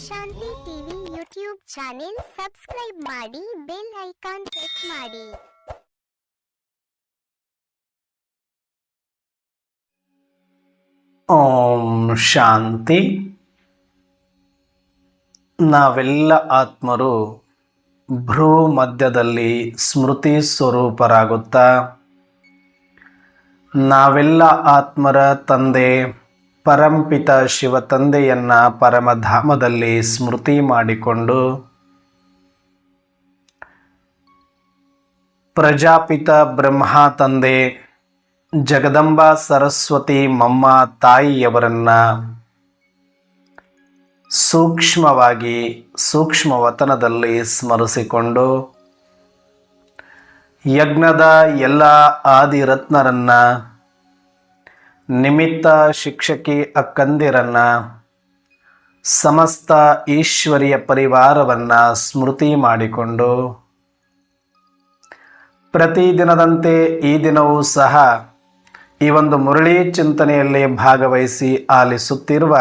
ಶಾಂತಿ TV YouTube channel subscribe ಮಾಡಿ, bell icon press ಮಾಡಿ. ಓಂ ಶಾಂತಿ. ನಾವೆಲ್ಲ ಆತ್ಮರು ಭ್ರೂ ಮಧ್ಯದಲ್ಲಿ ಸ್ಮೃತಿ ಸ್ವರೂಪರಾಗುತ್ತಾ ನಾವೆಲ್ಲ ಆತ್ಮರ ತಂದೆ ಪರಂಪಿತ ಶಿವ ತಂದೆಯನ್ನ ಪರಮಧಾಮದಲ್ಲಿ ಸ್ಮೃತಿ ಮಾಡಿಕೊಂಡು ಪ್ರಜಾಪಿತ ಬ್ರಹ್ಮ ತಂದೆ ಜಗದಂಬಾ ಸರಸ್ವತಿ ಮಮ್ಮ ತಾಯಿಯವರನ್ನ ಸೂಕ್ಷ್ಮವಾಗಿ ಸೂಕ್ಷ್ಮವತನದಲ್ಲಿ ಸ್ಮರಿಸಿಕೊಂಡು ಯಜ್ಞದ ಎಲ್ಲ ಆದಿರತ್ನರನ್ನ ನಿಮಿತ್ತ ಶಿಕ್ಷಕಿ ಅಕ್ಕಂದಿರನ್ನ ಸಮಸ್ತ ಈಶ್ವರಿಯ ಪರಿವಾರವನ್ನ ಸ್ಮೃತಿ ಮಾಡಿಕೊಂಡು ಪ್ರತಿದಿನದಂತೆ ಈ ದಿನವೂ ಸಹ ಈ ಒಂದು ಮುರಳಿ ಚಿಂತನೆಯಲ್ಲಿ ಭಾಗವಹಿಸಿ ಆಲಿಸುತ್ತಿರುವ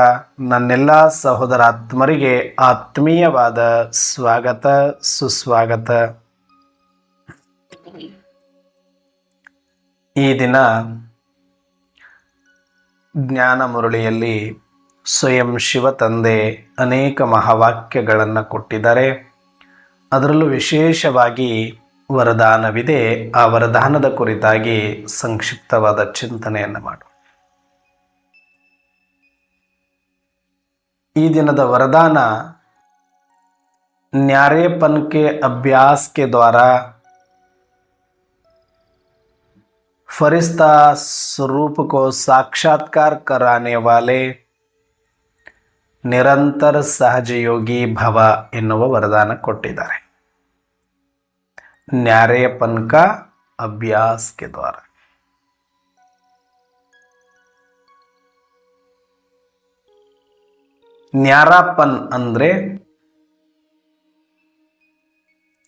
ನನ್ನೆಲ್ಲ ಸಹೋದರಾತ್ಮರಿಗೆ ಆತ್ಮೀಯವಾದ ಸ್ವಾಗತ ಸುಸ್ವಾಗತ. ಈ ದಿನ ಜ್ಞಾನ ಮುರಳಿಯಲ್ಲಿ ಸ್ವಯಂ ಶಿವ ತಂದೆ ಅನೇಕ ಮಹಾವಾಕ್ಯಗಳನ್ನು ಕೊಟ್ಟಿದ್ದಾರೆ. ಅದರಲ್ಲೂ ವಿಶೇಷವಾಗಿ ವರದಾನವಿದೆ. ಆ ವರದಾನದ ಕುರಿತಾಗಿ ಸಂಕ್ಷಿಪ್ತವಾದ ಚಿಂತನೆಯನ್ನು ಮಾಡು. ಈ ದಿನದ ವರದಾನ न्यारेपन के अभ्यास के द्वारा फरिश्ता स्वरूप को साक्षात्कार कराने वाले ನಿರಂತರ ಸಹಜಯೋಗಿ ಭವ ಎನ್ನುವ ವರದಾನ ಕೊಟ್ಟಿದ್ದಾರೆ. ನ್ಯಾರೇಪನ್ ಕಾ ಅಭ್ಯಾಸ್ ಕೆ ದ್ವಾರ. ನ್ಯಾರಾಪನ್ ಅಂದ್ರೆ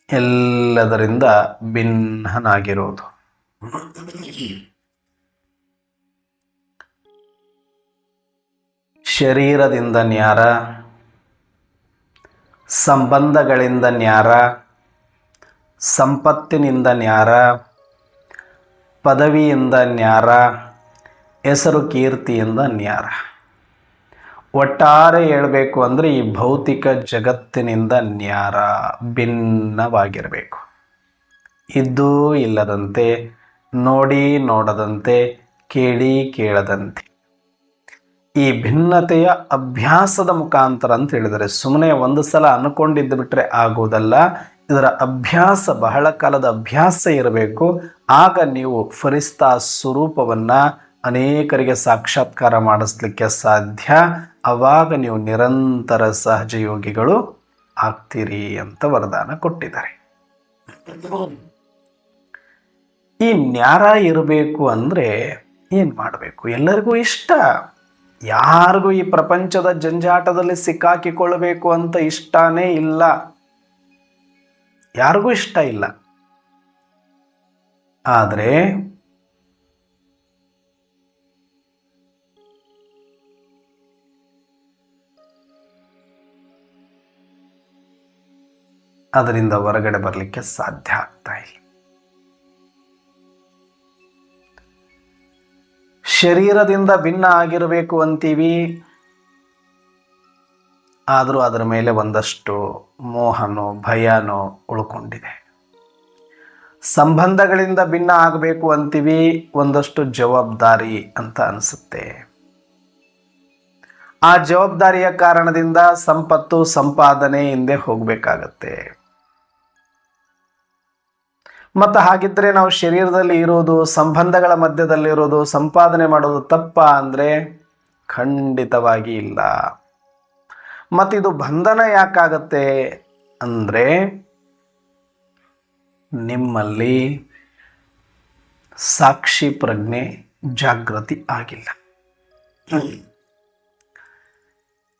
ಎಲ್ಲದರಿಂದ ಭಿನ್ನನಾಗಿರೋದು. ಶರೀರದಿಂದ ನ್ಯಾರ, ಸಂಬಂಧಗಳಿಂದ ನ್ಯಾರ, ಸಂಪತ್ತಿನಿಂದ ನ್ಯಾರ, ಪದವಿಯಿಂದ ನ್ಯಾರ, ಹೆಸರು ಕೀರ್ತಿಯಿಂದ ನ್ಯಾರ. ಒಟ್ಟಾರೆ ಹೇಳಬೇಕು ಅಂದರೆ ಈ ಭೌತಿಕ ಜಗತ್ತಿನಿಂದ ನ್ಯಾರ, ಭಿನ್ನವಾಗಿರಬೇಕು. ಇದ್ದೂ ಇಲ್ಲದಂತೆ, ನೋಡಿ ನೋಡದಂತೆ, ಕೇಳಿ ಕೇಳದಂತೆ. ಈ ಭಿನ್ನತೆಯ ಅಭ್ಯಾಸದ ಮುಖಾಂತರ ಅಂತ ಹೇಳಿದರೆ ಸುಮ್ಮನೆ ಒಂದು ಸಲ ಅನ್ಕೊಂಡಿದ್ದು ಬಿಟ್ಟರೆ ಆಗುವುದಲ್ಲ. ಇದರ ಅಭ್ಯಾಸ, ಬಹಳ ಕಾಲದ ಅಭ್ಯಾಸ ಇರಬೇಕು. ಆಗ ನೀವು ಫರಿಸ್ತಾ ಸ್ವರೂಪವನ್ನು ಅನೇಕರಿಗೆ ಸಾಕ್ಷಾತ್ಕಾರ ಮಾಡಿಸ್ಲಿಕ್ಕೆ ಸಾಧ್ಯ. ಆವಾಗ ನೀವು ನಿರಂತರ ಸಹಜಯೋಗಿಗಳು ಆಗ್ತೀರಿ ಅಂತ ವರದಾನ ಕೊಟ್ಟಿದ್ದಾರೆ. ಈ ನ್ಯಾರ ಇರಬೇಕು ಅಂದರೆ ಏನು ಮಾಡಬೇಕು? ಎಲ್ಲರಿಗೂ ಇಷ್ಟ. ಯಾರಿಗೂ ಈ ಪ್ರಪಂಚದ ಜಂಜಾಟದಲ್ಲಿ ಸಿಕ್ಕಾಕಿಕೊಳ್ಳಬೇಕು ಅಂತ ಇಷ್ಟನೇ ಇಲ್ಲ. ಯಾರಿಗೂ ಇಷ್ಟ ಇಲ್ಲ. ಆದರೆ ಅದರಿಂದ ಹೊರಗಡೆ ಬರಲಿಕ್ಕೆ ಸಾಧ್ಯ ಆಗ್ತಾ ಇಲ್ಲ. ಶರೀರದಿಂದ ಭಿನ್ನ ಆಗಿರಬೇಕು ಅಂತೀವಿ, ಆದರೂ ಅದರ ಮೇಲೆ ಒಂದಷ್ಟು ಮೋಹನೋ ಭಯನೋ ಉಳ್ಕೊಂಡಿದೆ. ಸಂಬಂಧಗಳಿಂದ ಭಿನ್ನ ಆಗಬೇಕು ಅಂತೀವಿ, ಒಂದಷ್ಟು ಜವಾಬ್ದಾರಿ ಅಂತ ಅನಿಸುತ್ತೆ. ಆ ಜವಾಬ್ದಾರಿಯ ಕಾರಣದಿಂದ ಸಂಪತ್ತು ಸಂಪಾದನೆ ಹಿಂದೆ ಹೋಗಬೇಕಾಗತ್ತೆ. ಮತ್ತು ಹಾಗಿದ್ರೆ ನಾವು ಶರೀರದಲ್ಲಿ ಇರೋದು, ಸಂಬಂಧಗಳ ಮಧ್ಯದಲ್ಲಿರೋದು, ಸಂಪಾದನೆ ಮಾಡೋದು ತಪ್ಪ ಅಂದರೆ ಖಂಡಿತವಾಗಿ ಇಲ್ಲ. ಮತ್ತಿದು ಬಂಧನ ಯಾಕಾಗತ್ತೆ ಅಂದರೆ ನಿಮ್ಮಲ್ಲಿ ಸಾಕ್ಷಿ ಪ್ರಜ್ಞೆ ಜಾಗೃತಿ ಆಗಿಲ್ಲ.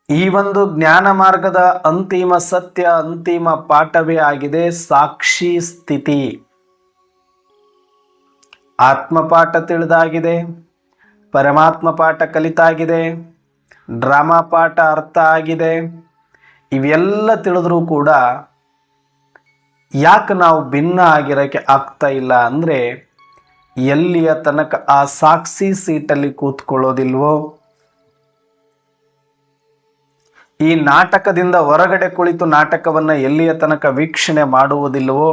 ಈ ಒಂದು ಜ್ಞಾನ ಮಾರ್ಗದ ಅಂತಿಮ ಸತ್ಯ, ಅಂತಿಮ ಪಾಠವೇ ಆಗಿದೆ ಸಾಕ್ಷಿ ಸ್ಥಿತಿ. ಆತ್ಮಪಾಠ ತಿಳಿದಾಗಿದೆ, ಪರಮಾತ್ಮ ಪಾಠ ಕಲಿತಾಗಿದೆ, ಡ್ರಾಮಾ ಪಾಠ ಅರ್ಥ ಆಗಿದೆ. ಇವೆಲ್ಲ ತಿಳಿದ್ರೂ ಕೂಡ ಯಾಕೆ ನಾವು ಭಿನ್ನ ಆಗಿರೋಕ್ಕೆ ಆಗ್ತಾ ಇಲ್ಲ ಅಂದರೆ, ಎಲ್ಲಿಯ ತನಕ ಆ ಸಾಕ್ಷಿ ಸೀಟಲ್ಲಿ ಕೂತ್ಕೊಳ್ಳೋದಿಲ್ವೋ, ಈ ನಾಟಕದಿಂದ ಹೊರಗಡೆ ಕುಳಿತು ನಾಟಕವನ್ನು ಎಲ್ಲಿಯ ತನಕ ವೀಕ್ಷಣೆ ಮಾಡುವುದಿಲ್ವೋ,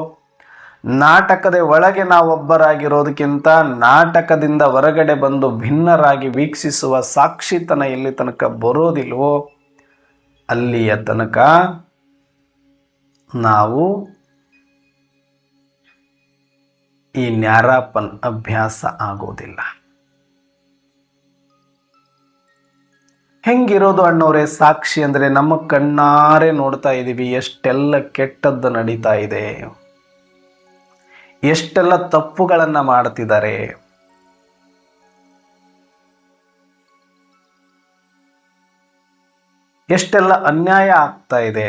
ನಾಟಕದ ಒಳಗೆ ನಾವೊಬ್ಬರಾಗಿರೋದಕ್ಕಿಂತ ನಾಟಕದಿಂದ ಹೊರಗಡೆ ಬಂದು ಭಿನ್ನರಾಗಿ ವೀಕ್ಷಿಸುವ ಸಾಕ್ಷಿತನ ಎಲ್ಲಿ ತನಕ ಬರೋದಿಲ್ವೋ, ಅಲ್ಲಿಯ ತನಕ ನಾವು ಈ ನ್ಯಾರಾಪನ್ ಅಭ್ಯಾಸ ಆಗೋದಿಲ್ಲ. ಹೆಂಗಿರೋದು ಅಣ್ಣವರೇ ಸಾಕ್ಷಿ ಅಂದರೆ? ನಮ್ಮ ಕಣ್ಣಾರೆ ನೋಡ್ತಾ ಇದ್ದೀವಿ ಎಷ್ಟೆಲ್ಲ ಕೆಟ್ಟದ್ದು ನಡೀತಾ ಇದೆ, ಎಷ್ಟೆಲ್ಲ ತಪ್ಪುಗಳನ್ನು ಮಾಡ್ತಿದ್ದಾರೆ. ಎಷ್ಟೆಲ್ಲ ಅನ್ಯಾಯ ಆಗ್ತಾ ಇದೆ,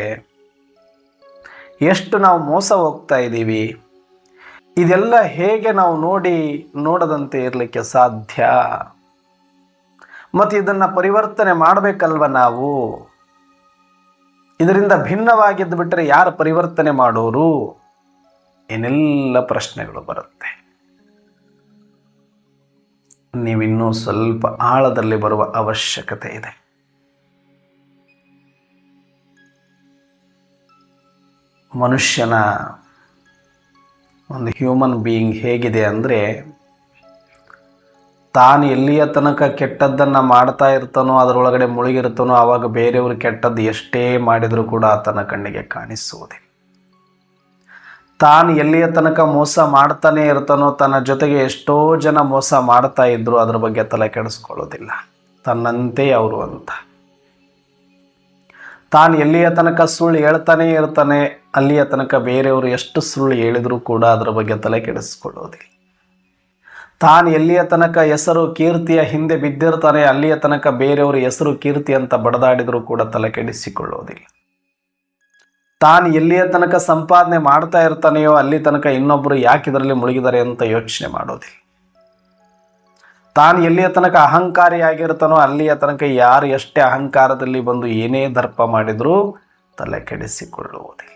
ಎಷ್ಟು ನಾವು ಮೋಸ ಹೋಗ್ತಾ ಇದ್ದೀವಿ. ಇದೆಲ್ಲ ಹೇಗೆ ನಾವು ನೋಡದಂತೆ ಇರಲಿಕ್ಕೆ ಸಾಧ್ಯ? ಮತ್ತು ಇದನ್ನು ಪರಿವರ್ತನೆ ಮಾಡಬೇಕಲ್ವ ನಾವು? ಇದರಿಂದ ಭಿನ್ನವಾಗಿದ್ದು ಬಿಟ್ಟರೆ ಯಾರು ಪರಿವರ್ತನೆ ಮಾಡೋರು? ಏನೆಲ್ಲ ಪ್ರಶ್ನೆಗಳು ಬರುತ್ತೆ. ನೀವಿನ್ನೂ ಸ್ವಲ್ಪ ಆಳದಲ್ಲಿ ಬರುವ ಅವಶ್ಯಕತೆ ಇದೆ. ಮನುಷ್ಯನ ಒಂದು ಹ್ಯೂಮನ್ ಬೀಯಿಂಗ್ ಹೇಗಿದೆ ಅಂದರೆ, ತಾನು ಎಲ್ಲಿಯ ತನಕ ಕೆಟ್ಟದ್ದನ್ನು ಮಾಡ್ತಾ ಇರ್ತಾನೋ, ಅದರೊಳಗಡೆ ಮುಳುಗಿರ್ತಾನೋ, ಆವಾಗ ಬೇರೆಯವರು ಕೆಟ್ಟದ್ದು ಎಷ್ಟೇ ಮಾಡಿದರೂ ಕೂಡ ಆತನ ಕಣ್ಣಿಗೆ ಕಾಣಿಸುವುದಿಲ್ಲ. ತಾನು ಎಲ್ಲಿಯ ತನಕ ಮೋಸ ಮಾಡ್ತಾನೆ ಇರ್ತಾನೋ, ತನ್ನ ಜೊತೆಗೆ ಎಷ್ಟೋ ಜನ ಮೋಸ ಮಾಡ್ತಾ ಇದ್ರು, ಅದ್ರ ಬಗ್ಗೆ ತಲೆ ಕೆಡಿಸ್ಕೊಳ್ಳೋದಿಲ್ಲ, ತನ್ನಂತೆ ಅವರು ಅಂತ. ತಾನು ಎಲ್ಲಿಯ ತನಕ ಸುಳ್ಳು ಹೇಳ್ತಾನೆ ಇರ್ತಾನೆ, ಅಲ್ಲಿಯ ತನಕ ಬೇರೆಯವರು ಎಷ್ಟು ಸುಳ್ಳು ಹೇಳಿದರೂ ಕೂಡ ಅದರ ಬಗ್ಗೆ ತಲೆ ಕೆಡಿಸ್ಕೊಳ್ಳೋದಿಲ್ಲ. ತಾನು ಎಲ್ಲಿಯ ತನಕ ಹೆಸರು ಕೀರ್ತಿಯ ಹಿಂದೆ ಬಿದ್ದಿರ್ತಾನೆ, ಅಲ್ಲಿಯ ತನಕ ಬೇರೆಯವರು ಹೆಸರು ಕೀರ್ತಿ ಅಂತ ಬಡದಾಡಿದರೂ ಕೂಡ ತಲೆ ಕೆಡಿಸಿಕೊಳ್ಳೋದಿಲ್ಲ. ತಾನು ಎಲ್ಲಿಯ ತನಕ ಸಂಪಾದನೆ ಮಾಡ್ತಾ ಇರ್ತಾನೆಯೋ, ಅಲ್ಲಿ ತನಕ ಇನ್ನೊಬ್ಬರು ಯಾಕೆ ಇದರಲ್ಲಿ ಮುಳುಗಿದ್ದಾರೆ ಅಂತ ಯೋಚನೆ ಮಾಡೋದಿಲ್ಲ. ತಾನು ಎಲ್ಲಿಯ ತನಕ ಅಹಂಕಾರಿಯಾಗಿರ್ತಾನೋ, ಅಲ್ಲಿಯ ತನಕ ಯಾರು ಎಷ್ಟೇ ಅಹಂಕಾರದಲ್ಲಿ ಬಂದು ಏನೇ ದರ್ಪ ಮಾಡಿದರೂ ತಲೆ ಕೆಡಿಸಿಕೊಳ್ಳುವುದಿಲ್ಲ.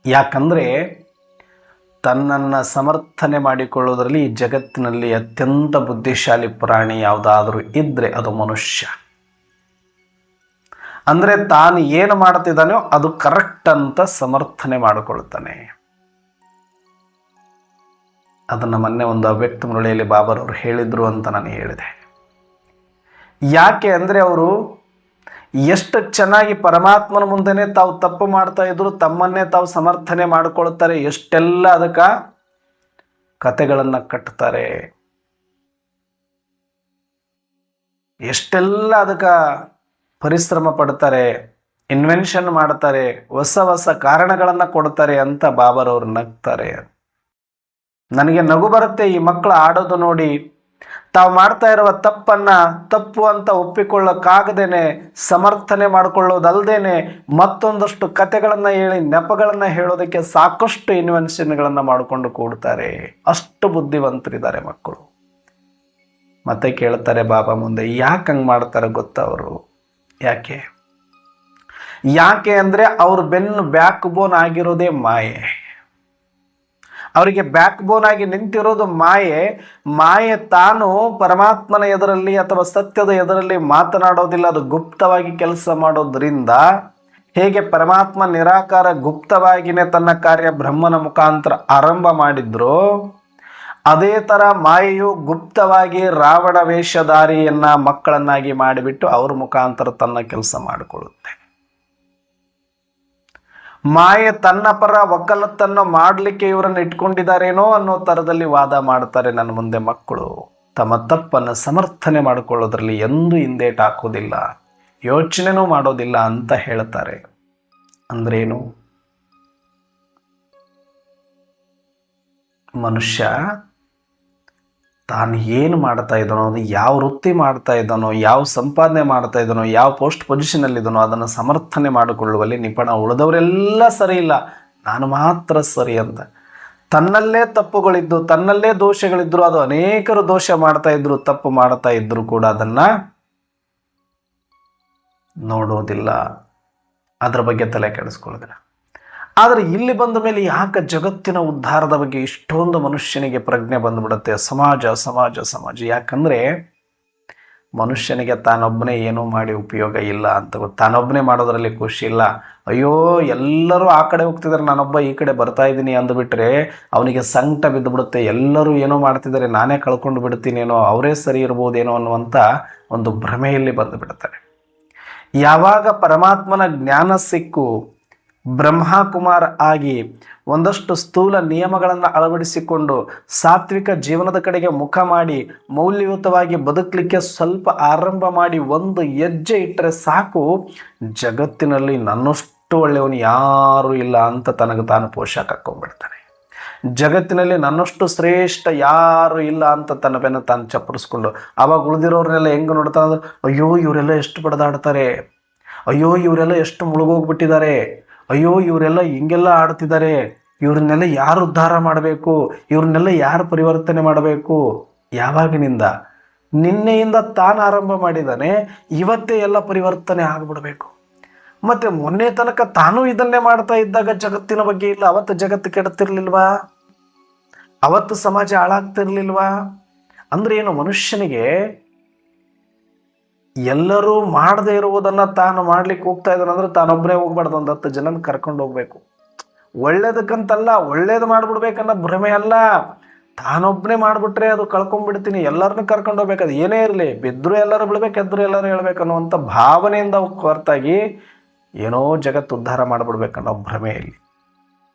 ಯಾಕಂದರೆ ತನ್ನನ್ನು ಸಮರ್ಥನೆ ಮಾಡಿಕೊಳ್ಳುವುದರಲ್ಲಿ ಈ ಜಗತ್ತಿನಲ್ಲಿ ಅತ್ಯಂತ ಬುದ್ಧಿಶಾಲಿ ಪ್ರಾಣಿ ಯಾವುದಾದರೂ ಇದ್ದರೆ ಅದು ಮನುಷ್ಯ. ಅಂದರೆ ತಾನು ಏನು ಮಾಡ್ತಿದ್ದಾನೋ ಅದು ಕರೆಕ್ಟ್ ಅಂತ ಸಮರ್ಥನೆ ಮಾಡಿಕೊಳ್ತಾನೆ. ಅದನ್ನು ಮೊನ್ನೆ ಒಂದು ಅವ್ಯಕ್ತ ಮುರಳಿಯಲ್ಲಿ ಬಾಬರವರು ಹೇಳಿದರು ಅಂತ ನಾನು ಹೇಳಿದೆ. ಯಾಕೆ ಅಂದರೆ ಅವರು ಎಷ್ಟು ಚೆನ್ನಾಗಿ ಪರಮಾತ್ಮನ ಮುಂದೆನೇ ತಾವು ತಪ್ಪು ಮಾಡ್ತಾ ಇದ್ರು, ತಮ್ಮನ್ನೇ ತಾವು ಸಮರ್ಥನೆ ಮಾಡಿಕೊಳ್ತಾರೆ, ಎಷ್ಟೆಲ್ಲ ಅದಕ್ಕೆ ಕತೆಗಳನ್ನು ಕಟ್ತಾರೆ, ಎಷ್ಟೆಲ್ಲ ಅದಕ್ಕೆ ಪರಿಶ್ರಮ ಪಡ್ತಾರೆ, ಇನ್ವೆನ್ಷನ್ ಮಾಡ್ತಾರೆ, ಹೊಸ ಹೊಸ ಕಾರಣಗಳನ್ನು ಕೊಡ್ತಾರೆ ಅಂತ ಬಾಬರವರು ನಗ್ತಾರೆ. ನನಗೆ ನಗು ಬರುತ್ತೆ ಈ ಮಕ್ಕಳು ಆಡೋದು ನೋಡಿ. ತಾವು ಮಾಡ್ತಾ ಇರುವ ತಪ್ಪನ್ನು ತಪ್ಪು ಅಂತ ಒಪ್ಪಿಕೊಳ್ಳೋಕ್ಕಾಗದೇನೆ, ಸಮರ್ಥನೆ ಮಾಡಿಕೊಳ್ಳೋದಲ್ದೇನೆ ಮತ್ತೊಂದಷ್ಟು ಕತೆಗಳನ್ನು ಹೇಳಿ ನೆಪಗಳನ್ನು ಹೇಳೋದಕ್ಕೆ ಸಾಕಷ್ಟು ಇನ್ವೆನ್ಷನ್ಗಳನ್ನು ಮಾಡಿಕೊಂಡು ಕೂಡ್ತಾರೆ. ಅಷ್ಟು ಬುದ್ಧಿವಂತರಿದ್ದಾರೆ ಮಕ್ಕಳು. ಮತ್ತೆ ಕೇಳ್ತಾರೆ ಬಾಬಾ ಮುಂದೆ, ಯಾಕೆ ಹಂಗೆ ಮಾಡ್ತಾರೆ ಗೊತ್ತಾ ಅವರು? ಯಾಕೆ ಅಂದರೆ ಅವ್ರ ಬೆನ್ನು ಬ್ಯಾಕ್ ಬೋನ್ ಆಗಿರೋದೇ ಮಾಯೆ. ಅವರಿಗೆ ಬ್ಯಾಕ್ ಬೋನ್ ಆಗಿ ನಿಂತಿರೋದು ಮಾಯೆ ತಾನು ಪರಮಾತ್ಮನ ಎದುರಲ್ಲಿ ಅಥವಾ ಸತ್ಯದ ಎದುರಲ್ಲಿ ಮಾತನಾಡೋದಿಲ್ಲ, ಅದು ಗುಪ್ತವಾಗಿ ಕೆಲಸ ಮಾಡೋದ್ರಿಂದ. ಹೇಗೆ ಪರಮಾತ್ಮ ನಿರಾಕಾರ ಗುಪ್ತವಾಗಿಯೇ ತನ್ನ ಕಾರ್ಯ ಬ್ರಹ್ಮನ ಮುಖಾಂತರ ಆರಂಭ ಮಾಡಿದ್ರು, ಅದೇ ಥರ ಮಾಯೆಯು ಗುಪ್ತವಾಗಿ ರಾವಣ ವೇಷಧಾರಿಯನ್ನ ಮಕ್ಕಳನ್ನಾಗಿ ಮಾಡಿಬಿಟ್ಟು ಅವ್ರ ಮುಖಾಂತರ ತನ್ನ ಕೆಲಸ ಮಾಡಿಕೊಳ್ಳುತ್ತೆ. ಮಾಯೆ ತನ್ನ ಪರ ವಕಾಲತ್ತನ್ನು ಮಾಡಲಿಕ್ಕೆ ಇವರನ್ನು ಇಟ್ಕೊಂಡಿದ್ದಾರೇನೋ ಅನ್ನೋ ಥರದಲ್ಲಿ ವಾದ ಮಾಡ್ತಾರೆ ನನ್ನ ಮುಂದೆ ಮಕ್ಕಳು. ತಮ್ಮ ತಪ್ಪನ್ನು ಸಮರ್ಥನೆ ಮಾಡಿಕೊಳ್ಳೋದ್ರಲ್ಲಿ ಎಂದೂ ಹಿಂದೇಟು ಹಾಕೋದಿಲ್ಲ, ಯೋಚನೆನೂ ಮಾಡೋದಿಲ್ಲ ಅಂತ ಹೇಳ್ತಾರೆ. ಅಂದ್ರೇನು? ಮನುಷ್ಯ ತಾನು ಏನು ಮಾಡ್ತಾ ಇದ್ದಾನೋ, ಅದು ಯಾವ ವೃತ್ತಿ ಮಾಡ್ತಾ ಇದ್ದಾನೋ, ಯಾವ ಸಂಪಾದನೆ ಮಾಡ್ತಾ ಇದ್ದಾನೋ, ಯಾವ ಪೋಸ್ಟ್ ಪೊಸಿಷನಲ್ಲಿದ್ದಾನೋ ಅದನ್ನು ಸಮರ್ಥನೆ ಮಾಡಿಕೊಳ್ಳುವಲ್ಲಿ ನಿಪುಣ. ಉಳಿದವರೆಲ್ಲ ಸರಿ ಇಲ್ಲ, ನಾನು ಮಾತ್ರ ಸರಿ ಅಂತ ತನ್ನಲ್ಲೇ ತಪ್ಪುಗಳಿದ್ದು ತನ್ನಲ್ಲೇ ದೋಷಗಳಿದ್ರು, ಅದು ಅನೇಕರು ದೋಷ ಮಾಡ್ತಾ ಇದ್ರು, ತಪ್ಪು ಮಾಡ್ತಾ ಇದ್ರು ಕೂಡ ಅದನ್ನ ನೋಡೋದಿಲ್ಲ, ಅದರ ಬಗ್ಗೆ ತಲೆ ಕೆಡಿಸ್ಕೊಳ್ಳೋದಿಲ್ಲ. ಆದರೆ ಇಲ್ಲಿ ಬಂದ ಮೇಲೆ ಯಾಕೆ ಜಗತ್ತಿನ ಉದ್ಧಾರದ ಬಗ್ಗೆ ಇಷ್ಟೊಂದು ಮನುಷ್ಯನಿಗೆ ಪ್ರಜ್ಞೆ ಬಂದ್ಬಿಡುತ್ತೆ? ಸಮಾಜ ಸಮಾಜ ಸಮಾಜ. ಯಾಕಂದ್ರೆ ಮನುಷ್ಯನಿಗೆ ತಾನೊಬ್ಬನೇ ಏನೂ ಮಾಡಿ ಉಪಯೋಗ ಇಲ್ಲ ಅಂತ ಗೊತ್ತು. ತಾನೊಬ್ಬನೇ ಮಾಡೋದ್ರಲ್ಲಿ ಖುಷಿ ಇಲ್ಲ. ಅಯ್ಯೋ ಎಲ್ಲರೂ ಆ ಕಡೆ ಹೋಗ್ತಿದ್ದಾರೆ, ನಾನೊಬ್ಬ ಈ ಕಡೆ ಬರ್ತಾ ಇದ್ದೀನಿ ಅಂದುಬಿಟ್ರೆ ಅವನಿಗೆ ಸಂಕಟ ಬಿದ್ದುಬಿಡುತ್ತೆ. ಎಲ್ಲರೂ ಏನೋ ಮಾಡ್ತಿದ್ದಾರೆ, ನಾನೇ ಕಳ್ಕೊಂಡು ಬಿಡ್ತೀನೇನೋ, ಅವರೇ ಸರಿ ಇರ್ಬೋದೇನೋ ಅನ್ನುವಂಥ ಒಂದು ಭ್ರಮೆಯಲ್ಲಿ ಬಂದು ಬಿಡ್ತಾರೆ. ಯಾವಾಗ ಪರಮಾತ್ಮನ ಜ್ಞಾನ ಸಿಕ್ಕು ಬ್ರಹ್ಮಕುಮಾರ ಆಗಿ ಒಂದಷ್ಟು ಸ್ಥೂಲ ನಿಯಮಗಳನ್ನು ಅಳವಡಿಸಿಕೊಂಡು ಸಾತ್ವಿಕ ಜೀವನದ ಕಡೆಗೆ ಮುಖ ಮಾಡಿ ಮೌಲ್ಯಯುತವಾಗಿ ಬದುಕಲಿಕ್ಕೆ ಸ್ವಲ್ಪ ಆರಂಭ ಮಾಡಿ ಒಂದು ಹೆಜ್ಜೆ ಇಟ್ಟರೆ ಸಾಕು, ಜಗತ್ತಿನಲ್ಲಿ ನನ್ನಷ್ಟು ಒಳ್ಳೆಯವನು ಯಾರೂ ಇಲ್ಲ ಅಂತ ತನಗೆ ತಾನು ಪೋಷಾಕ ಹಾಕೊಂಡ್ಬಿಡ್ತಾನೆ. ಜಗತ್ತಿನಲ್ಲಿ ನನ್ನಷ್ಟು ಶ್ರೇಷ್ಠ ಯಾರು ಇಲ್ಲ ಅಂತ ತನ್ನ ಬೆನ್ನ ತಾನು ಚಪ್ಪರಿಸ್ಕೊಂಡು ಅವಾಗ ಉಳಿದಿರೋರ್ನೆಲ್ಲ ಹೆಂಗೆ ನೋಡ್ತಾನೆ ಅಂದ್ರೆ, ಅಯ್ಯೋ ಇವರೆಲ್ಲ ಎಷ್ಟು ಬಡದಾಡ್ತಾರೆ, ಅಯ್ಯೋ ಇವರೆಲ್ಲ ಎಷ್ಟು ಮುಳುಗೋಗ್ಬಿಟ್ಟಿದ್ದಾರೆ, ಅಯ್ಯೋ ಇವರೆಲ್ಲ ಹಿಂಗೆಲ್ಲ ಆಡ್ತಿದ್ದಾರೆ, ಇವ್ರನ್ನೆಲ್ಲ ಯಾರು ಉದ್ಧಾರ ಮಾಡಬೇಕು, ಇವ್ರನ್ನೆಲ್ಲ ಯಾರು ಪರಿವರ್ತನೆ ಮಾಡಬೇಕು? ಯಾವಾಗಿನಿಂದ? ನಿನ್ನೆಯಿಂದ ತಾನು ಆರಂಭ ಮಾಡಿದ್ದಾನೆ, ಇವತ್ತೇ ಎಲ್ಲ ಪರಿವರ್ತನೆ ಆಗಿಬಿಡ್ಬೇಕು. ಮತ್ತೆ ಮೊನ್ನೆ ತನಕ ತಾನು ಇದನ್ನೇ ಮಾಡ್ತಾ ಇದ್ದಾಗ ಜಗತ್ತಿನ ಬಗ್ಗೆ ಇಲ್ಲ, ಅವತ್ತು ಜಗತ್ತು ಕೆಡ್ತಿರ್ಲಿಲ್ವಾ? ಅವತ್ತು ಸಮಾಜ ಹಾಳಾಗ್ತಿರ್ಲಿಲ್ವಾ? ಅಂದ್ರೆ ಏನು, ಮನುಷ್ಯನಿಗೆ ಎಲ್ಲರೂ ಮಾಡದೇ ಇರುವುದನ್ನು ತಾನು ಮಾಡ್ಲಿಕ್ಕೆ ಹೋಗ್ತಾ ಇದ್ದಾನೆ ಅಂದ್ರೆ ತಾನೊಬ್ಬನೇ ಹೋಗ್ಬಾರ್ದು, ಒಂದು 10 ಜನನ ಕರ್ಕೊಂಡು ಹೋಗ್ಬೇಕು. ಒಳ್ಳೇದಕ್ಕಂತಲ್ಲ, ಒಳ್ಳೇದು ಮಾಡ್ಬಿಡ್ಬೇಕನ್ನೋ ಭ್ರಮೆ ಅಲ್ಲ. ತಾನೊಬ್ಬನೇ ಮಾಡಿಬಿಟ್ರೆ ಅದು ಕಳ್ಕೊಂಡ್ಬಿಡ್ತೀನಿ, ಎಲ್ಲರನ್ನೂ ಕರ್ಕೊಂಡು ಹೋಗ್ಬೇಕು. ಅದು ಏನೇ ಇರಲಿ, ಬಿದ್ದರೂ ಎಲ್ಲರೂ ಬಿಡ್ಬೇಕು, ಎದ್ರು ಎಲ್ಲರೂ ಹೇಳ್ಬೇಕು ಅನ್ನುವಂಥ ಭಾವನೆಯಿಂದ ಹೊರತಾಗಿ ಏನೋ ಜಗತ್ತು ಉದ್ಧಾರ ಮಾಡಿಬಿಡ್ಬೇಕನ್ನೋ ಭ್ರಮೆಯಲ್ಲಿ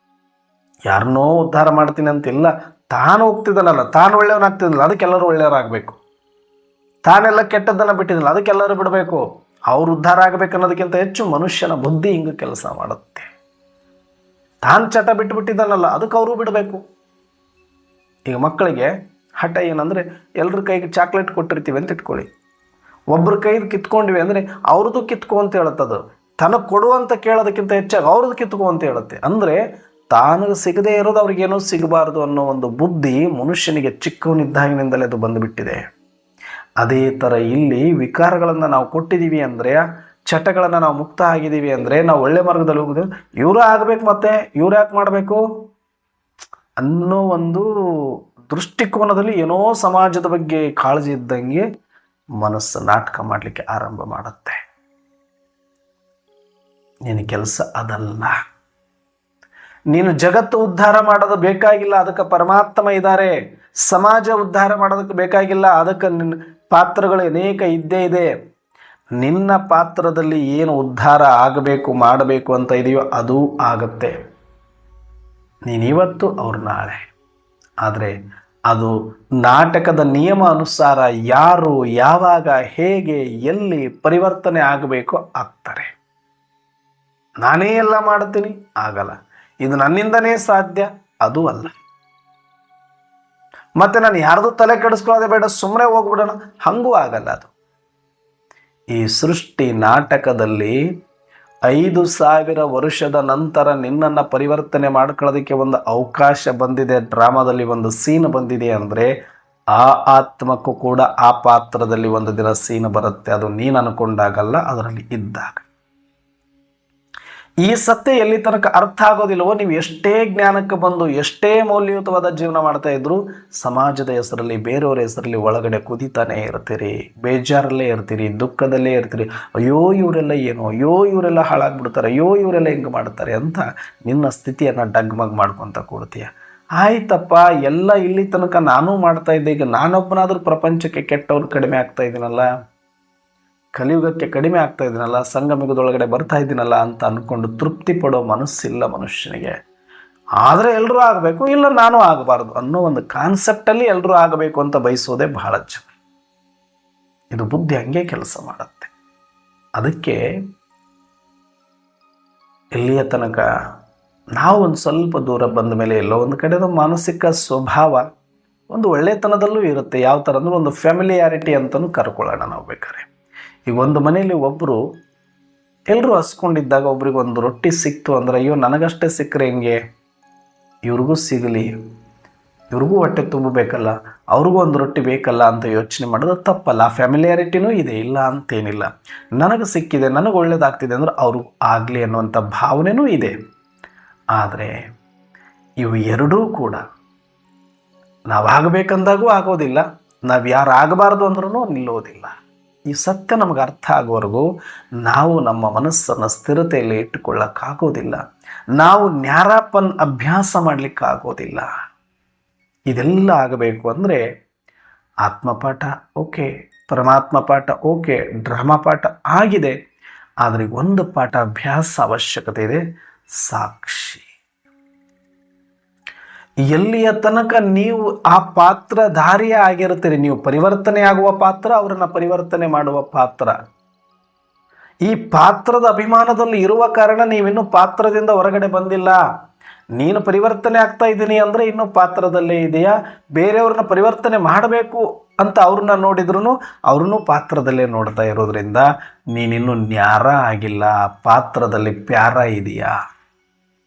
ಯಾರನ್ನೋ ಉದ್ಧಾರ ಮಾಡ್ತೀನಿ ಅಂತಿಲ್ಲ. ತಾನು ಹೋಗ್ತಿದ್ದಾನಲ್ಲ, ತಾನು ಒಳ್ಳೆಯವನಾಗ್ತಿದ್ದಿಲ್ಲ, ಅದಕ್ಕೆಲ್ಲರೂ ಒಳ್ಳೆಯವರಾಗಬೇಕು. ತಾನೆಲ್ಲ ಕೆಟ್ಟದ್ದನ್ನು ಬಿಟ್ಟಿದ್ದಿಲ್ಲ, ಅದಕ್ಕೆಲ್ಲರೂ ಬಿಡಬೇಕು. ಅವ್ರು ಉದ್ಧಾರ ಆಗಬೇಕನ್ನೋದಕ್ಕಿಂತ ಹೆಚ್ಚು ಮನುಷ್ಯನ ಬುದ್ಧಿ ಹಿಂಗೆ ಕೆಲಸ ಮಾಡುತ್ತೆ. ತಾನು ಚಟ ಬಿಟ್ಟುಬಿಟ್ಟಿದ್ದಾನಲ್ಲ, ಅದಕ್ಕೆ ಅವರು ಬಿಡಬೇಕು. ಈಗ ಮಕ್ಕಳಿಗೆ ಹಠ ಏನಂದರೆ, ಎಲ್ಲರ ಕೈಗೆ ಚಾಕ್ಲೇಟ್ ಕೊಟ್ಟಿರ್ತೀವಿ ಅಂತ ಇಟ್ಕೊಳ್ಳಿ, ಒಬ್ಬರ ಕೈದು ಕಿತ್ಕೊಂಡ್ವಿ ಅಂದರೆ ಅವ್ರದ್ದು ಕಿತ್ಕೊ ಅಂತ ಹೇಳುತ್ತದು. ತನಗೆ ಕೊಡುವಂತ ಕೇಳೋದಕ್ಕಿಂತ ಹೆಚ್ಚಾಗಿ ಅವ್ರದ್ದು ಕಿತ್ಕೊ ಅಂತ ಹೇಳುತ್ತೆ. ಅಂದರೆ ತಾನು ಸಿಗದೇ ಇರೋದು ಅವ್ರಿಗೇನೋ ಸಿಗಬಾರ್ದು ಅನ್ನೋ ಒಂದು ಬುದ್ಧಿ ಮನುಷ್ಯನಿಗೆ ಚಿಕ್ಕವನಿದ್ದಾಗಿನಿಂದಲೇ ಅದು ಬಂದುಬಿಟ್ಟಿದೆ. ಅದೇ ಥರ ಇಲ್ಲಿ ವಿಕಾರಗಳನ್ನು ನಾವು ಕೊಟ್ಟಿದ್ದೀವಿ ಅಂದರೆ, ಚಟಗಳನ್ನು ನಾವು ಮುಕ್ತ ಆಗಿದ್ದೀವಿ ಅಂದರೆ, ನಾವು ಒಳ್ಳೆ ಮಾರ್ಗದಲ್ಲಿ ಹೋಗಿದ್ದೀವಿ, ಇವರು ಆಗಬೇಕು, ಮತ್ತೆ ಇವ್ರು ಯಾಕೆ ಮಾಡಬೇಕು ಅನ್ನೋ ಒಂದು ದೃಷ್ಟಿಕೋನದಲ್ಲಿ ಏನೋ ಸಮಾಜದ ಬಗ್ಗೆ ಕಾಳಜಿ ಇದ್ದಂಗೆ ಮನಸ್ಸು ನಾಟಕ ಮಾಡಲಿಕ್ಕೆ ಆರಂಭ ಮಾಡುತ್ತೆ. ನಿನ್ನ ಕೆಲಸ ಅದಲ್ಲ. ನೀನು ಜಗತ್ತು ಉದ್ಧಾರ ಮಾಡೋದು ಬೇಕಾಗಿಲ್ಲ, ಅದಕ್ಕೆ ಪರಮಾತ್ಮ ಇದ್ದಾರೆ. ಸಮಾಜ ಉದ್ಧಾರ ಮಾಡೋದಕ್ಕೆ ಬೇಕಾಗಿಲ್ಲ, ಅದಕ್ಕೆ ನಿನ್ನ ಪಾತ್ರಗಳು ಅನೇಕ ಇದ್ದೇ ಇದೆ. ನಿನ್ನ ಪಾತ್ರದಲ್ಲಿ ಏನು ಉದ್ಧಾರ ಆಗಬೇಕು ಮಾಡಬೇಕು ಅಂತ ಇದೆಯೋ ಅದು ಆಗತ್ತೆ. ನೀನಿವತ್ತು ಅವ್ರು ನಾಳೆ. ಆದರೆ ಅದು ನಾಟಕದ ನಿಯಮ ಅನುಸಾರ ಯಾರು ಯಾವಾಗ ಹೇಗೆ ಎಲ್ಲಿ ಪರಿವರ್ತನೆ ಆಗಬೇಕೋ ಆಗ್ತಾರೆ. ನಾನೇ ಎಲ್ಲ ಮಾಡ್ತೀನಿ ಆಗಲ್ಲ, ಇದು ನನ್ನಿಂದನೇ ಸಾಧ್ಯ ಅದು ಅಲ್ಲ. ಮತ್ತೆ ನಾನು ಯಾರ್ದು ತಲೆ ಕೆಡಿಸ್ಕೊಳ್ಳೋದೇ ಬೇಡ, ಸುಮ್ಮನೆ ಹೋಗ್ಬಿಡೋಣ, ಹಂಗೂ ಆಗಲ್ಲ. ಅದು ಈ ಸೃಷ್ಟಿ ನಾಟಕದಲ್ಲಿ 5000 ವರ್ಷದ ನಂತರ ನಿನ್ನನ್ನು ಪರಿವರ್ತನೆ ಮಾಡ್ಕೊಳ್ಳೋದಕ್ಕೆ ಒಂದು ಅವಕಾಶ ಬಂದಿದೆ. ಡ್ರಾಮಾದಲ್ಲಿ ಒಂದು ಸೀನ್ ಬಂದಿದೆ ಅಂದರೆ ಆ ಆತ್ಮಕ್ಕೂ ಕೂಡ ಆ ಪಾತ್ರದಲ್ಲಿ ಒಂದು ದಿನ ಸೀನ್ ಬರುತ್ತೆ. ಅದು ನೀನು ಅನ್ಕೊಂಡಾಗಲ್ಲ, ಅದರಲ್ಲಿ ಇದ್ದಾಗ. ಈ ಸತ್ಯ ಎಲ್ಲಿ ತನಕ ಅರ್ಥ ಆಗೋದಿಲ್ಲವೋ, ನೀವು ಎಷ್ಟೇ ಜ್ಞಾನಕ್ಕೆ ಬಂದು ಎಷ್ಟೇ ಮೌಲ್ಯಯುತವಾದ ಜೀವನ ಮಾಡ್ತಾ ಇದ್ರು ಸಮಾಜದ ಹೆಸರಲ್ಲಿ ಬೇರೆಯವರ ಹೆಸರಲ್ಲಿ ಒಳಗಡೆ ಕುದಿತಾನೆ ಇರ್ತೀರಿ, ಬೇಜಾರಲ್ಲೇ ಇರ್ತೀರಿ, ದುಃಖದಲ್ಲೇ ಇರ್ತೀರಿ. ಅಯ್ಯೋ ಇವರೆಲ್ಲ ಏನೋ, ಅಯ್ಯೋ ಇವರೆಲ್ಲ ಹಾಳಾಗ್ಬಿಡ್ತಾರೆ, ಅಯ್ಯೋ ಇವರೆಲ್ಲ ಹಿಂಗೆ ಮಾಡ್ತಾರೆ ಅಂತ ನಿನ್ನ ಸ್ಥಿತಿಯನ್ನು ಡಗ್ಮಗ್ ಮಾಡ್ಕೊತ ಕೂಡ್ತೀಯ. ಆಯ್ತಪ್ಪ, ಎಲ್ಲ ಇಲ್ಲಿ ತನಕ ನಾನೂ ಮಾಡ್ತಾ ಇದ್ದೆ, ಈಗ ನಾನೊಬ್ಬನಾದ್ರೂ ಪ್ರಪಂಚಕ್ಕೆ ಕೆಟ್ಟವ್ರು ಕಡಿಮೆ ಆಗ್ತಾ ಇದ್ದೀನಲ್ಲ, ಕಲಿಯುಗಕ್ಕೆ ಕಡಿಮೆ ಆಗ್ತಾ ಇದ್ದೀನಲ್ಲ, ಸಂಗಮಯುಗದೊಳಗಡೆ ಬರ್ತಾ ಇದ್ದೀನಲ್ಲ ಅಂತ ಅಂದ್ಕೊಂಡು ತೃಪ್ತಿ ಪಡೋ ಮನಸ್ಸಿಲ್ಲ ಮನುಷ್ಯನಿಗೆ. ಆದರೆ ಎಲ್ಲರೂ ಆಗಬೇಕು, ಇಲ್ಲ ನಾನು ಆಗಬಾರ್ದು ಅನ್ನೋ ಒಂದು ಕಾನ್ಸೆಪ್ಟಲ್ಲಿ ಎಲ್ಲರೂ ಆಗಬೇಕು ಅಂತ ಬಯಸೋದೇ ಬಹಳ ಜನ. ಇದು ಬುದ್ಧಿ ಹಂಗೆ ಕೆಲಸ ಮಾಡುತ್ತೆ. ಅದಕ್ಕೆ ಎಲ್ಲಿಯ ತನಕ ನಾವು ಒಂದು ಸ್ವಲ್ಪ ದೂರ ಬಂದ ಮೇಲೆ ಎಲ್ಲೋ ಒಂದು ಕಡೆ ಮಾನಸಿಕ ಸ್ವಭಾವ ಒಂದು ಒಳ್ಳೆತನದಲ್ಲೂ ಇರುತ್ತೆ. ಯಾವ ಥರ ಅಂದ್ರೆ ಒಂದು ಫ್ಯಾಮಿಲಿಯಾರಿಟಿ ಅಂತಲೂ ಕರ್ಕೊಳ್ಳೋಣ ನಾವು ಬೇಕಾದ್ರೆ. ಈಗ ಒಂದು ಮನೆಯಲ್ಲಿ ಒಬ್ಬರು ಎಲ್ಲರೂ ಹಸ್ಕೊಂಡಿದ್ದಾಗ ಒಬ್ರಿಗೆ ಒಂದು ರೊಟ್ಟಿ ಸಿಕ್ತು ಅಂದರೆ, ಅಯ್ಯೋ ನನಗಷ್ಟೇ ಸಿಕ್ಕರೆ ಹೆಂಗೆ, ಇವ್ರಿಗೂ ಸಿಗಲಿ, ಇವ್ರಿಗೂ ಹೊಟ್ಟೆ ತುಂಬಬೇಕಲ್ಲ, ಅವ್ರಿಗೂ ಒಂದು ರೊಟ್ಟಿ ಬೇಕಲ್ಲ ಅಂತ ಯೋಚನೆ ಮಾಡೋದು ತಪ್ಪಲ್ಲ. ಫ್ಯಾಮಿಲಿಯಾರಿಟಿನೂ ಇದೆ, ಇಲ್ಲ ಅಂತೇನಿಲ್ಲ. ನನಗೆ ಸಿಕ್ಕಿದೆ, ನನಗೆ ಒಳ್ಳೇದಾಗ್ತಿದೆ ಅಂದ್ರೆ ಅವ್ರಿಗೂ ಆಗಲಿ ಅನ್ನುವಂಥ ಭಾವನೆಯೂ ಇದೆ. ಆದರೆ ಇವು ಎರಡೂ ಕೂಡ ನಾವಾಗಬೇಕಂದಾಗೂ ಆಗೋದಿಲ್ಲ, ನಾವು ಯಾರು ಆಗಬಾರ್ದು ಅಂದ್ರೂ ನಿಲ್ಲೋದಿಲ್ಲ. ಈ ಸತ್ಯ ನಮಗೆ ಅರ್ಥ ಆಗೋವರೆಗೂ ನಾವು ನಮ್ಮ ಮನಸ್ಸನ್ನು ಸ್ಥಿರತೆಯಲ್ಲಿ ಇಟ್ಟುಕೊಳ್ಳೋಕ್ಕಾಗೋದಿಲ್ಲ. ನಾವು ನ್ಯಾರಾಪನ್ ಅಭ್ಯಾಸ ಮಾಡಲಿಕ್ಕಾಗೋದಿಲ್ಲ. ಇದೆಲ್ಲ ಆಗಬೇಕು ಅಂದರೆ ಆತ್ಮಪಾಠ ಓಕೆ, ಪರಮಾತ್ಮ ಪಾಠ ಓಕೆ, ಡ್ರಾಮಾ ಪಾಠ ಆಗಿದೆ. ಆದರೆ ಒಂದು ಪಾಠ ಅಭ್ಯಾಸ ಅವಶ್ಯಕತೆ ಇದೆ, ಸಾಕ್ಷಿ. ಎಲ್ಲಿಯ ತನಕ ನೀವು ಆ ಪಾತ್ರಧಾರಿಯೇ ಆಗಿರ್ತೀರಿ, ನೀವು ಪರಿವರ್ತನೆ ಆಗುವ ಪಾತ್ರ, ಅವರನ್ನು ಪರಿವರ್ತನೆ ಮಾಡುವ ಪಾತ್ರ. ಈ ಪಾತ್ರದ ಅಭಿಮಾನದಲ್ಲಿ ಇರುವ ಕಾರಣ ನೀವಿನ್ನೂ ಪಾತ್ರದಿಂದ ಹೊರಗಡೆ ಬಂದಿಲ್ಲ. ನೀನು ಪರಿವರ್ತನೆ ಆಗ್ತಾ ಇದ್ದೀನಿ ಅಂದರೆ ಇನ್ನೂ ಪಾತ್ರದಲ್ಲೇ ಇದೆಯಾ? ಬೇರೆಯವ್ರನ್ನ ಪರಿವರ್ತನೆ ಮಾಡಬೇಕು ಅಂತ ಅವ್ರನ್ನ ನೋಡಿದ್ರು ಅವ್ರನ್ನೂ ಪಾತ್ರದಲ್ಲೇ ನೋಡ್ತಾ ಇರೋದ್ರಿಂದ ನೀನಿನ್ನೂ ನ್ಯಾರ ಆಗಿಲ್ಲ. ಪಾತ್ರದಲ್ಲಿ ಪ್ಯಾರ ಇದೆಯಾ?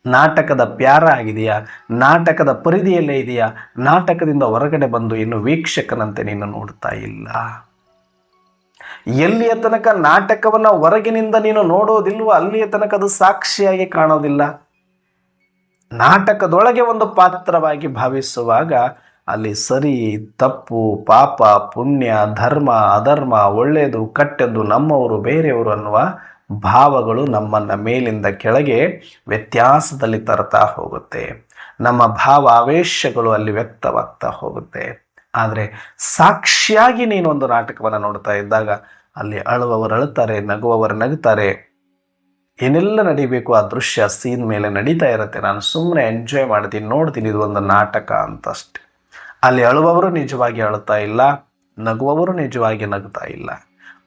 ನಾಟಕದ ಪ್ಯಾರ ಆಗಿದೆಯಾ? ನಾಟಕದ ಪರಿಧಿಯಲ್ಲೇ ಇದೆಯಾ? ನಾಟಕದಿಂದ ಹೊರಗಡೆ ಬಂದು ಇನ್ನು ವೀಕ್ಷಕನಂತೆ ನೀನು ನೋಡ್ತಾ ಇಲ್ಲ. ಎಲ್ಲಿಯ ತನಕ ನಾಟಕವನ್ನು ಹೊರಗಿನಿಂದ ನೀನು ನೋಡೋದಿಲ್ವೋ ಅಲ್ಲಿಯ ತನಕ ಅದು ಸಾಕ್ಷಿಯಾಗಿ ಕಾಣೋದಿಲ್ಲ. ನಾಟಕದೊಳಗೆ ಒಂದು ಪಾತ್ರವಾಗಿ ಭಾವಿಸುವಾಗ ಅಲ್ಲಿ ಸರಿ ತಪ್ಪು, ಪಾಪ ಪುಣ್ಯ, ಧರ್ಮ ಅಧರ್ಮ, ಒಳ್ಳೆಯದು ಕೆಟ್ಟದ್ದು, ನಮ್ಮವರು ಬೇರೆಯವರು ಅನ್ನುವ ಭಾವಗಳು ನಮ್ಮನ್ನು ಮೇಲಿಂದ ಕೆಳಗೆ ವ್ಯತ್ಯಾಸದಲ್ಲಿ ತರ್ತಾ ಹೋಗುತ್ತೆ. ನಮ್ಮ ಭಾವ ಆವೇಶಗಳು ಅಲ್ಲಿ ವ್ಯಕ್ತವಾಗ್ತಾ ಹೋಗುತ್ತೆ. ಆದರೆ ಸಾಕ್ಷಿಯಾಗಿ ನೀನೊಂದು ನಾಟಕವನ್ನು ನೋಡ್ತಾ ಇದ್ದಾಗ ಅಲ್ಲಿ ಅಳುವವರು ಅಳುತ್ತಾರೆ, ನಗುವವರು ನಗುತ್ತಾರೆ. ಏನೆಲ್ಲ ನಡಿಬೇಕು ಆ ದೃಶ್ಯ ಸೀನ್ ಮೇಲೆ ನಡೀತಾ ಇರುತ್ತೆ. ನಾನು ಸುಮ್ಮನೆ ಎಂಜಾಯ್ ಮಾಡ್ತೀನಿ, ನೋಡ್ತೀನಿ, ಇದು ಒಂದು ನಾಟಕ ಅಂತಷ್ಟೆ. ಅಲ್ಲಿ ಅಳುವವರು ನಿಜವಾಗಿ ಅಳುತ್ತಾ ಇಲ್ಲ, ನಗುವವರು ನಿಜವಾಗಿ ನಗುತ್ತಾ ಇಲ್ಲ.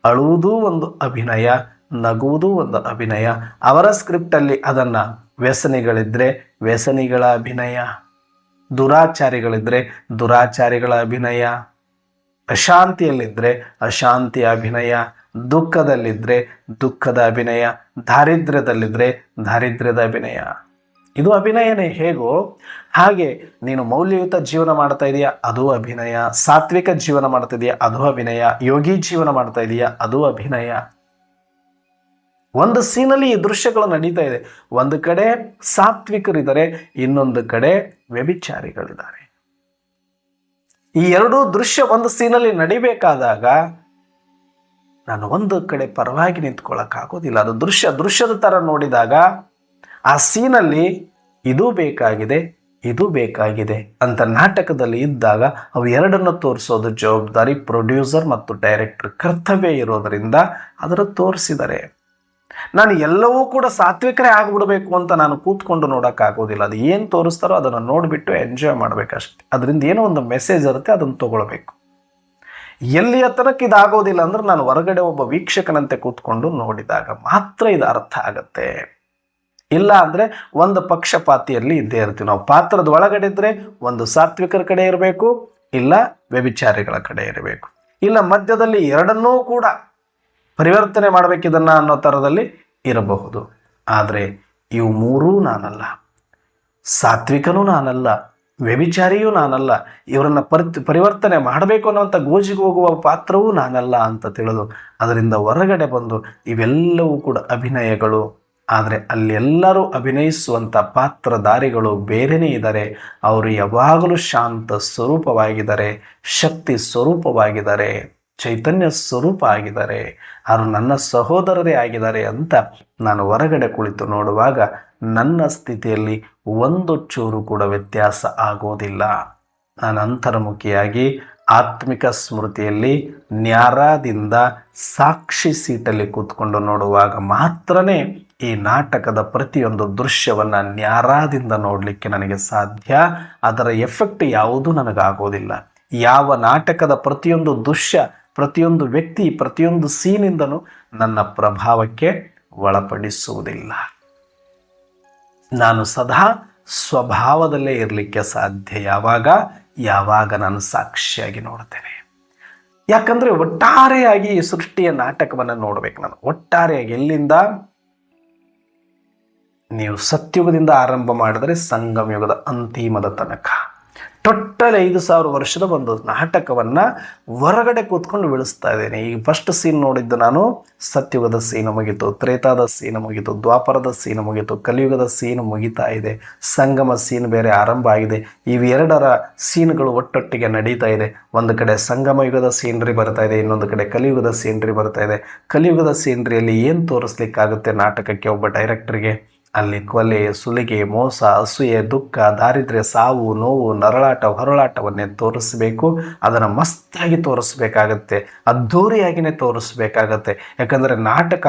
ಅಳುವುದೂ ಒಂದು ಅಭಿನಯ, ನಗುವುದೂ ಒಂದು ಅಭಿನಯ. ಅವರ ಸ್ಕ್ರಿಪ್ಟಲ್ಲಿ ಅದನ್ನು ವ್ಯಸನಿಗಳಿದ್ದರೆ ವ್ಯಸನಿಗಳ ಅಭಿನಯ, ದುರಾಚಾರಿಗಳಿದ್ದರೆ ದುರಾಚಾರಿಗಳ ಅಭಿನಯ, ಅಶಾಂತಿಯಲ್ಲಿದ್ದರೆ ಅಶಾಂತಿಯ ಅಭಿನಯ, ದುಃಖದಲ್ಲಿದ್ದರೆ ದುಃಖದ ಅಭಿನಯ, ದಾರಿದ್ರ್ಯದಲ್ಲಿದ್ದರೆ ದಾರಿದ್ರ್ಯದ ಅಭಿನಯ. ಇದು ಅಭಿನಯನೇ. ಹೇಗೋ ಹಾಗೆ ನೀನು ಮೌಲ್ಯಯುತ ಜೀವನ ಮಾಡ್ತಾ ಇದೆಯಾ, ಅದು ಅಭಿನಯ. ಸಾತ್ವಿಕ ಜೀವನ ಮಾಡ್ತಾ ಇದೆಯಾ, ಅದು ಅಭಿನಯ. ಯೋಗಿ ಜೀವನ ಮಾಡ್ತಾ ಇದೆಯಾ, ಅದು ಅಭಿನಯ. ಒಂದು ಸೀನಲ್ಲಿ ಈ ದೃಶ್ಯಗಳು ನಡೀತಾ ಇದೆ. ಒಂದು ಕಡೆ ಸಾತ್ವಿಕರಿದ್ದಾರೆ, ಇನ್ನೊಂದು ಕಡೆ ವ್ಯಭಿಚಾರಿಗಳಿದ್ದಾರೆ. ಈ ಎರಡೂ ದೃಶ್ಯ ಒಂದು ಸೀನಲ್ಲಿ ನಡಿಬೇಕಾದಾಗ ನಾನು ಒಂದು ಕಡೆ ಪರವಾಗಿ ನಿಂತ್ಕೊಳ್ಳೋಕ್ಕಾಗೋದಿಲ್ಲ. ಅದು ದೃಶ್ಯದ ಥರ ನೋಡಿದಾಗ ಆ ಸೀನಲ್ಲಿ ಇದು ಬೇಕಾಗಿದೆ, ಇದು ಬೇಕಾಗಿದೆ ಅಂತ ನಾಟಕದಲ್ಲಿ ಇದ್ದಾಗ ಅವು ಎರಡನ್ನು ತೋರಿಸೋದು ಜವಾಬ್ದಾರಿ ಪ್ರೊಡ್ಯೂಸರ್ ಮತ್ತು ಡೈರೆಕ್ಟರ್ ಕರ್ತವ್ಯ ಇರೋದರಿಂದ ಅದರ ತೋರಿಸಿದ್ದಾರೆ. ನಾನು ಎಲ್ಲವೂ ಕೂಡ ಸಾತ್ವಿಕರೇ ಆಗಿಬಿಡಬೇಕು ಅಂತ ನಾನು ಕೂತ್ಕೊಂಡು ನೋಡೋಕ್ಕಾಗೋದಿಲ್ಲ. ಅದು ಏನು ತೋರಿಸ್ತಾರೋ ಅದನ್ನು ನೋಡಿಬಿಟ್ಟು ಎಂಜಾಯ್ ಮಾಡಬೇಕಷ್ಟೆ. ಅದರಿಂದ ಏನೋ ಒಂದು ಮೆಸೇಜ್ ಇರುತ್ತೆ, ಅದನ್ನು ತಗೊಳ್ಬೇಕು. ಎಲ್ಲಿಯ ತನಕ ಇದಾಗೋದಿಲ್ಲ ಅಂದ್ರೆ ನಾನು ಹೊರಗಡೆ ಒಬ್ಬ ವೀಕ್ಷಕನಂತೆ ಕೂತ್ಕೊಂಡು ನೋಡಿದಾಗ ಮಾತ್ರ ಇದು ಅರ್ಥ ಆಗತ್ತೆ. ಇಲ್ಲ ಅಂದರೆ ಒಂದು ಪಕ್ಷಪಾತಿಯಲ್ಲಿ ಇದ್ದೇ ಇರ್ತೀವಿ ನಾವು. ಪಾತ್ರದ ಒಳಗಡೆ ಇದ್ದರೆ ಒಂದು ಸಾತ್ವಿಕರ ಕಡೆ ಇರಬೇಕು, ಇಲ್ಲ ವ್ಯಭಿಚಾರಿಗಳ ಕಡೆ ಇರಬೇಕು, ಇಲ್ಲ ಮಧ್ಯದಲ್ಲಿ ಎರಡನ್ನೂ ಕೂಡ ಪರಿವರ್ತನೆ ಮಾಡಬೇಕಿದನ್ನು ಅನ್ನೋ ಥರದಲ್ಲಿ ಇರಬಹುದು. ಆದರೆ ಇವು ಮೂರೂ ನಾನಲ್ಲ, ಸಾತ್ವಿಕನೂ ನಾನಲ್ಲ, ವ್ಯಭಿಚಾರಿಯೂ ನಾನಲ್ಲ, ಇವರನ್ನು ಪರಿವರ್ತನೆ ಮಾಡಬೇಕು ಅನ್ನೋಂಥ ಗೋಜಿಗೆ ಹೋಗುವ ಪಾತ್ರವೂ ನಾನಲ್ಲ ಅಂತ ತಿಳಿದು ಅದರಿಂದ ಹೊರಗಡೆ ಬಂದು ಇವೆಲ್ಲವೂ ಕೂಡ ಅಭಿನಯಗಳು. ಆದರೆ ಅಲ್ಲೆಲ್ಲರೂ ಅಭಿನಯಿಸುವಂಥ ಪಾತ್ರಧಾರಿಗಳು ಬೇರೆಯೇ ಇದ್ದಾರೆ. ಅವರು ಯಾವಾಗಲೂ ಶಾಂತ ಸ್ವರೂಪವಾಗಿದ್ದಾರೆ, ಶಕ್ತಿ ಸ್ವರೂಪವಾಗಿದ್ದಾರೆ, ಚೈತನ್ಯ ಸ್ವರೂಪ ಆಗಿದ್ದಾರೆ, ಅವರು ನನ್ನ ಸಹೋದರರೇ ಆಗಿದ್ದಾರೆ ಅಂತ ನಾನು ಹೊರಗಡೆ ಕುಳಿತು ನೋಡುವಾಗ ನನ್ನ ಸ್ಥಿತಿಯಲ್ಲಿ ಒಂದು ಚೂರು ಕೂಡ ವ್ಯತ್ಯಾಸ ಆಗೋದಿಲ್ಲ. ನಾನು ಅಂತರ್ಮುಖಿಯಾಗಿ ಆತ್ಮಿಕ ಸ್ಮೃತಿಯಲ್ಲಿ ನ್ಯಾರದಿಂದ ಸಾಕ್ಷಿ ಸೀಟಲ್ಲಿ ಕೂತ್ಕೊಂಡು ನೋಡುವಾಗ ಮಾತ್ರನೇ ಈ ನಾಟಕದ ಪ್ರತಿಯೊಂದು ದೃಶ್ಯವನ್ನು ನ್ಯಾರದಿಂದ ನೋಡಲಿಕ್ಕೆ ನನಗೆ ಸಾಧ್ಯ. ಅದರ ಎಫೆಕ್ಟ್ ಯಾವುದೂ ನನಗಾಗೋದಿಲ್ಲ. ಯಾವ ನಾಟಕದ ಪ್ರತಿಯೊಂದು ದೃಶ್ಯ, ಪ್ರತಿಯೊಂದು ವ್ಯಕ್ತಿ, ಪ್ರತಿಯೊಂದು ಸೀನಿಂದನೂ ನನ್ನ ಪ್ರಭಾವಕ್ಕೆ ಒಳಪಡಿಸುವುದಿಲ್ಲ. ನಾನು ಸದಾ ಸ್ವಭಾವದಲ್ಲೇ ಇರಲಿಕ್ಕೆ ಸಾಧ್ಯ ಯಾವಾಗ ನಾನು ಸಾಕ್ಷಿಯಾಗಿ ನೋಡ್ತೇನೆ. ಯಾಕಂದರೆ ಒಟ್ಟಾರೆಯಾಗಿ ಈ ಸೃಷ್ಟಿಯ ನಾಟಕವನ್ನು ನೋಡಬೇಕು ನಾನು. ಒಟ್ಟಾರೆಯಾಗಿ ಎಲ್ಲಿಂದ ನೀವು ಸತ್ಯುಗದಿಂದ ಆರಂಭ ಮಾಡಿದರೆ ಸಂಗಮ ಯುಗದ ಅಂತಿಮದ ತನಕ ಟೋಟಲ್ 5,000 ವರ್ಷದ ಒಂದು ನಾಟಕವನ್ನು ಹೊರಗಡೆ ಕೂತ್ಕೊಂಡು ಬಿಡಿಸ್ತಾ ಇದ್ದೇನೆ. ಈಗ ಫಸ್ಟ್ ಸೀನ್ ನೋಡಿದ್ದು ನಾನು ಸತ್ಯುಗದ ಸೀನ್ ಮುಗೀತು, ತ್ರೇತಾದ ಸೀನ್ ಮುಗೀತು, ದ್ವಾಪರದ ಸೀನ್ ಮುಗೀತು, ಕಲಿಯುಗದ ಸೀನ್ ಮುಗಿತಾ ಇದೆ, ಸಂಗಮ ಸೀನ್ ಬೇರೆ ಆರಂಭ ಆಗಿದೆ. ಇವೆರಡರ ಸೀನ್ಗಳು ಒಟ್ಟೊಟ್ಟಿಗೆ ನಡೀತಾ ಇದೆ. ಒಂದು ಕಡೆ ಸಂಗಮ ಯುಗದ ಸೀನ್ರಿ ಬರ್ತಾ ಇದೆ, ಇನ್ನೊಂದು ಕಡೆ ಕಲಿಯುಗದ ಸೀನ್ರಿ ಬರ್ತಾ ಇದೆ. ಕಲಿಯುಗದ ಸೀನ್ರಿಯಲ್ಲಿ ಏನು ತೋರಿಸ್ಲಿಕ್ಕಾಗುತ್ತೆ ನಾಟಕಕ್ಕೆ ಒಬ್ಬ ಡೈರೆಕ್ಟ್ರಿಗೆ? ಅಲ್ಲಿ ಕೊಲೆ, ಸುಲಿಗೆ, ಮೋಸ, ಅಸೂಯೆ, ದುಃಖ, ದಾರಿದ್ರ್ಯ, ಸಾವು, ನೋವು, ನರಳಾಟ, ಹೊರಳಾಟವನ್ನೇ ತೋರಿಸಬೇಕು. ಅದನ್ನು ಮಸ್ತಾಗಿ ತೋರಿಸ್ಬೇಕಾಗತ್ತೆ, ಅದ್ಧೂರಿಯಾಗಿಯೇ ತೋರಿಸ್ಬೇಕಾಗತ್ತೆ. ಯಾಕಂದರೆ ನಾಟಕ